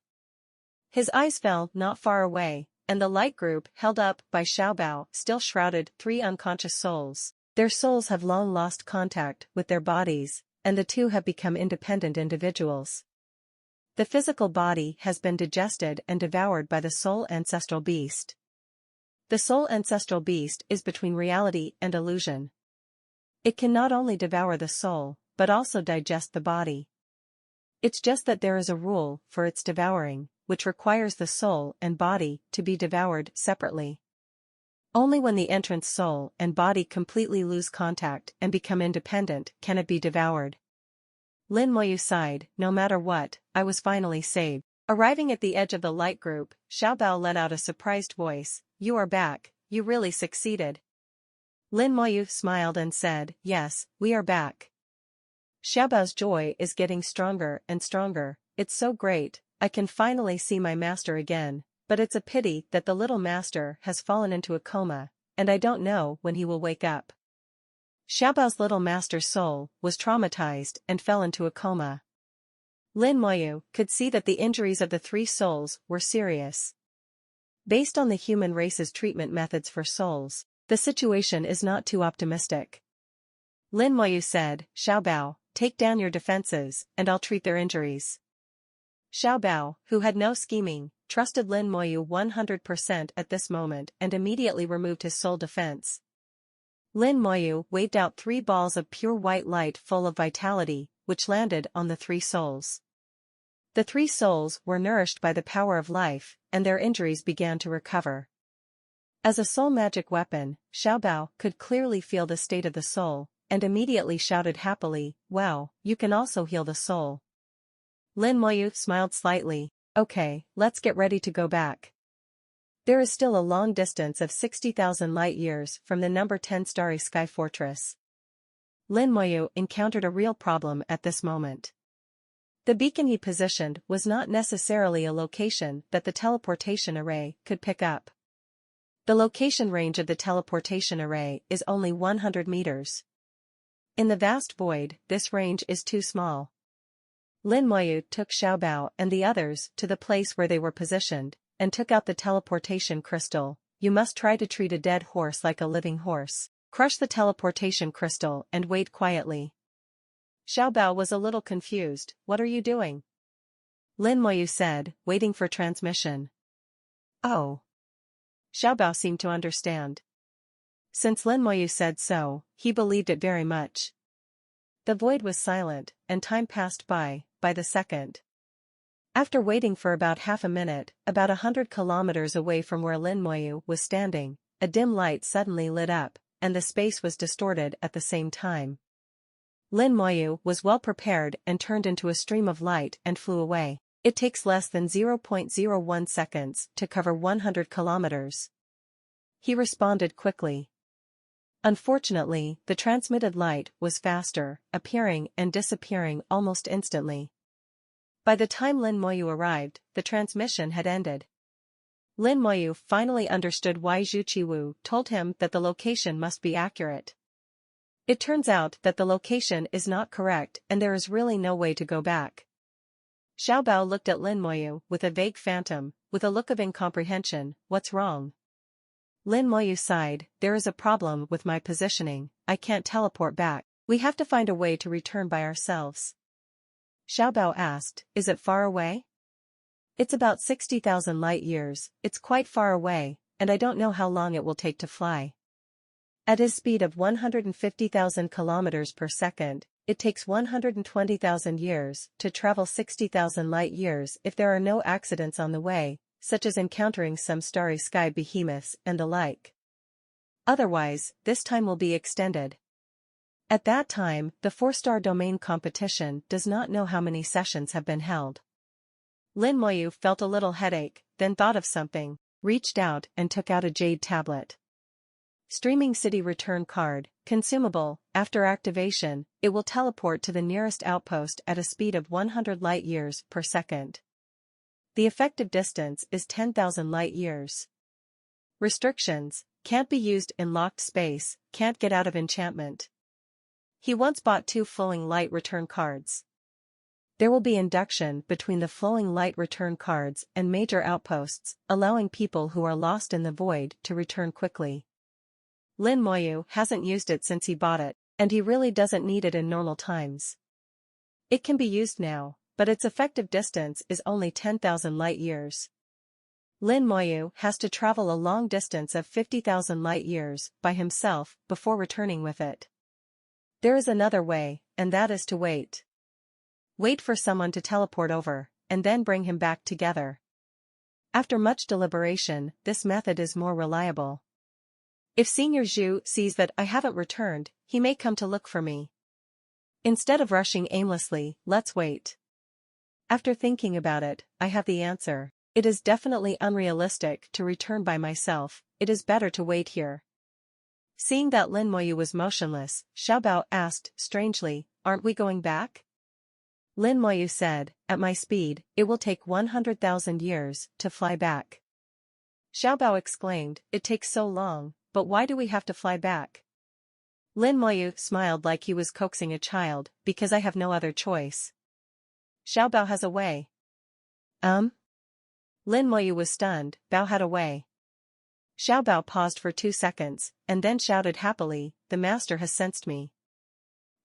His eyes fell not far away, and the light group held up by Xiaobao still shrouded 3 unconscious souls. Their souls have long lost contact with their bodies, and the two have become independent individuals. The physical body has been digested and devoured by the soul ancestral beast. The soul ancestral beast is between reality and illusion. It can not only devour the soul, but also digest the body. It's just that there is a rule for its devouring, which requires the soul and body to be devoured separately. Only when the entrance soul and body completely lose contact and become independent can it be devoured. Lin Moyu sighed, no matter what, I was finally saved. Arriving at the edge of the light group, Xiaobao let out a surprised voice, you are back, you really succeeded. Lin Moyu smiled and said, yes, we are back. Xiaobao's joy is getting stronger and stronger, it's so great, I can finally see my master again, but it's a pity that the little master has fallen into a coma, and I don't know when he will wake up. Xiaobao's little master's soul was traumatized and fell into a coma. Lin Moyu could see that the injuries of the 3 souls were serious. Based on the human race's treatment methods for souls, the situation is not too optimistic. Lin Moyu said, Xiaobao, take down your defenses, and I'll treat their injuries. Xiaobao, who had no scheming, trusted Lin Moyu 100% at this moment and immediately removed his soul defense. Lin Moyu waved out 3 balls of pure white light full of vitality, which landed on the 3 souls. The 3 souls were nourished by the power of life, and their injuries began to recover. As a soul magic weapon, Xiaobao could clearly feel the state of the soul, and immediately shouted happily, wow, you can also heal the soul. Lin Moyu smiled slightly, okay, let's get ready to go back. There is still a long distance of 60,000 light-years from the number 10 Starry Sky Fortress. Lin Moyu encountered a real problem at this moment. The beacon he positioned was not necessarily a location that the teleportation array could pick up. The location range of the teleportation array is only 100 meters. In the vast void, this range is too small. Lin Moyu took Xiaobao and the others to the place where they were positioned, and took out the teleportation crystal. You must try to treat a dead horse like a living horse. Crush the teleportation crystal and wait quietly. Xiaobao was a little confused, what are you doing? Lin Moyu said, waiting for transmission. Oh. Xiaobao seemed to understand. Since Lin Moyu said so, he believed it very much. The void was silent, and time passed by the second. After waiting for about half a minute, about 100 kilometers away from where Lin Moyu was standing, a dim light suddenly lit up, and the space was distorted at the same time. Lin Moyu was well prepared and turned into a stream of light and flew away. It takes less than 0.01 seconds to cover 100 kilometers. He responded quickly. Unfortunately, the transmitted light was faster, appearing and disappearing almost instantly. By the time Lin Moyu arrived, the transmission had ended. Lin Moyu finally understood why Zhu Qiwu told him that the location must be accurate. It turns out that the location is not correct and there is really no way to go back. Xiao Bao looked at Lin Moyu with a vague phantom, with a look of incomprehension. What's wrong? Lin Moyu sighed, there is a problem with my positioning, I can't teleport back. We have to find a way to return by ourselves. Xiao Bao asked, is it far away? It's about 60,000 light years, it's quite far away, and I don't know how long it will take to fly. At his speed of 150,000 kilometers per second, it takes 120,000 years to travel 60,000 light years if there are no accidents on the way, such as encountering some starry sky behemoths and the like. Otherwise, this time will be extended. At that time, the 4-star domain competition does not know how many sessions have been held. Lin Moyu felt a little headache, then thought of something, reached out and took out a jade tablet. Streaming City Return Card, consumable. After activation, it will teleport to the nearest outpost at a speed of 100 light years per second. The effective distance is 10,000 light years. Restrictions: can't be used in locked space, can't get out of enchantment. He once bought 2 Flowing Light Return Cards. There will be induction between the Flowing Light Return Cards and major outposts, allowing people who are lost in the void to return quickly. Lin Moyu hasn't used it since he bought it, and he really doesn't need it in normal times. It can be used now, but its effective distance is only 10,000 light years. Lin Moyu has to travel a long distance of 50,000 light years by himself before returning with it. There is another way, and that is to wait. Wait for someone to teleport over, and then bring him back together. After much deliberation, this method is more reliable. If Senior Zhu sees that I haven't returned, he may come to look for me. Instead of rushing aimlessly, let's wait. After thinking about it, I have the answer. It is definitely unrealistic to return by myself, it is better to wait here. Seeing that Lin Moyu was motionless, Xiao Bao asked strangely, aren't we going back? Lin Moyu said, at my speed, it will take 100,000 years to fly back. Xiao Bao exclaimed, it takes so long, but why do we have to fly back? Lin Moyu smiled like he was coaxing a child, because I have no other choice. Xiao Bao has a way. Lin Moyu was stunned, Bao had a way. Xiao Bao paused for 2 seconds, and then shouted happily, the master has sensed me.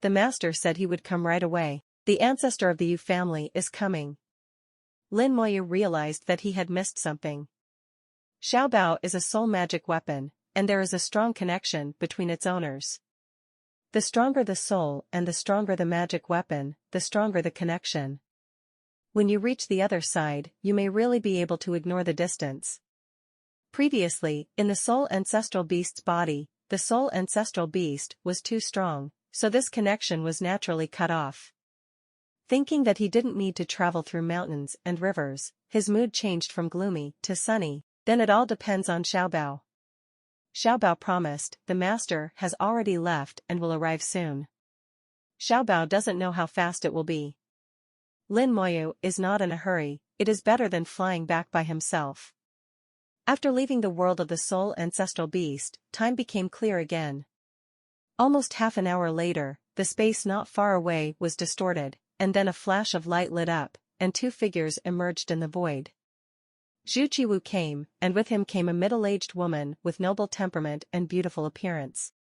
The master said he would come right away. The ancestor of the Yu family is coming. Lin Moyu realized that he had missed something. Xiao Bao is a soul magic weapon, and there is a strong connection between its owners. The stronger the soul and the stronger the magic weapon, the stronger the connection. When you reach the other side, you may really be able to ignore the distance. Previously, in the soul ancestral beast's body, the soul ancestral beast was too strong, so this connection was naturally cut off. Thinking that he didn't need to travel through mountains and rivers, his mood changed from gloomy to sunny. Then it all depends on Xiao Bao. Xiao Bao promised, the master has already left and will arrive soon. Xiao Bao doesn't know how fast it will be. Lin Moyu is not in a hurry, it is better than flying back by himself. After leaving the world of the soul ancestral beast, time became clear again. Almost half an hour later, the space not far away was distorted, and then a flash of light lit up, and 2 figures emerged in the void. Zhu Qiwu came, and with him came a middle-aged woman with noble temperament and beautiful appearance.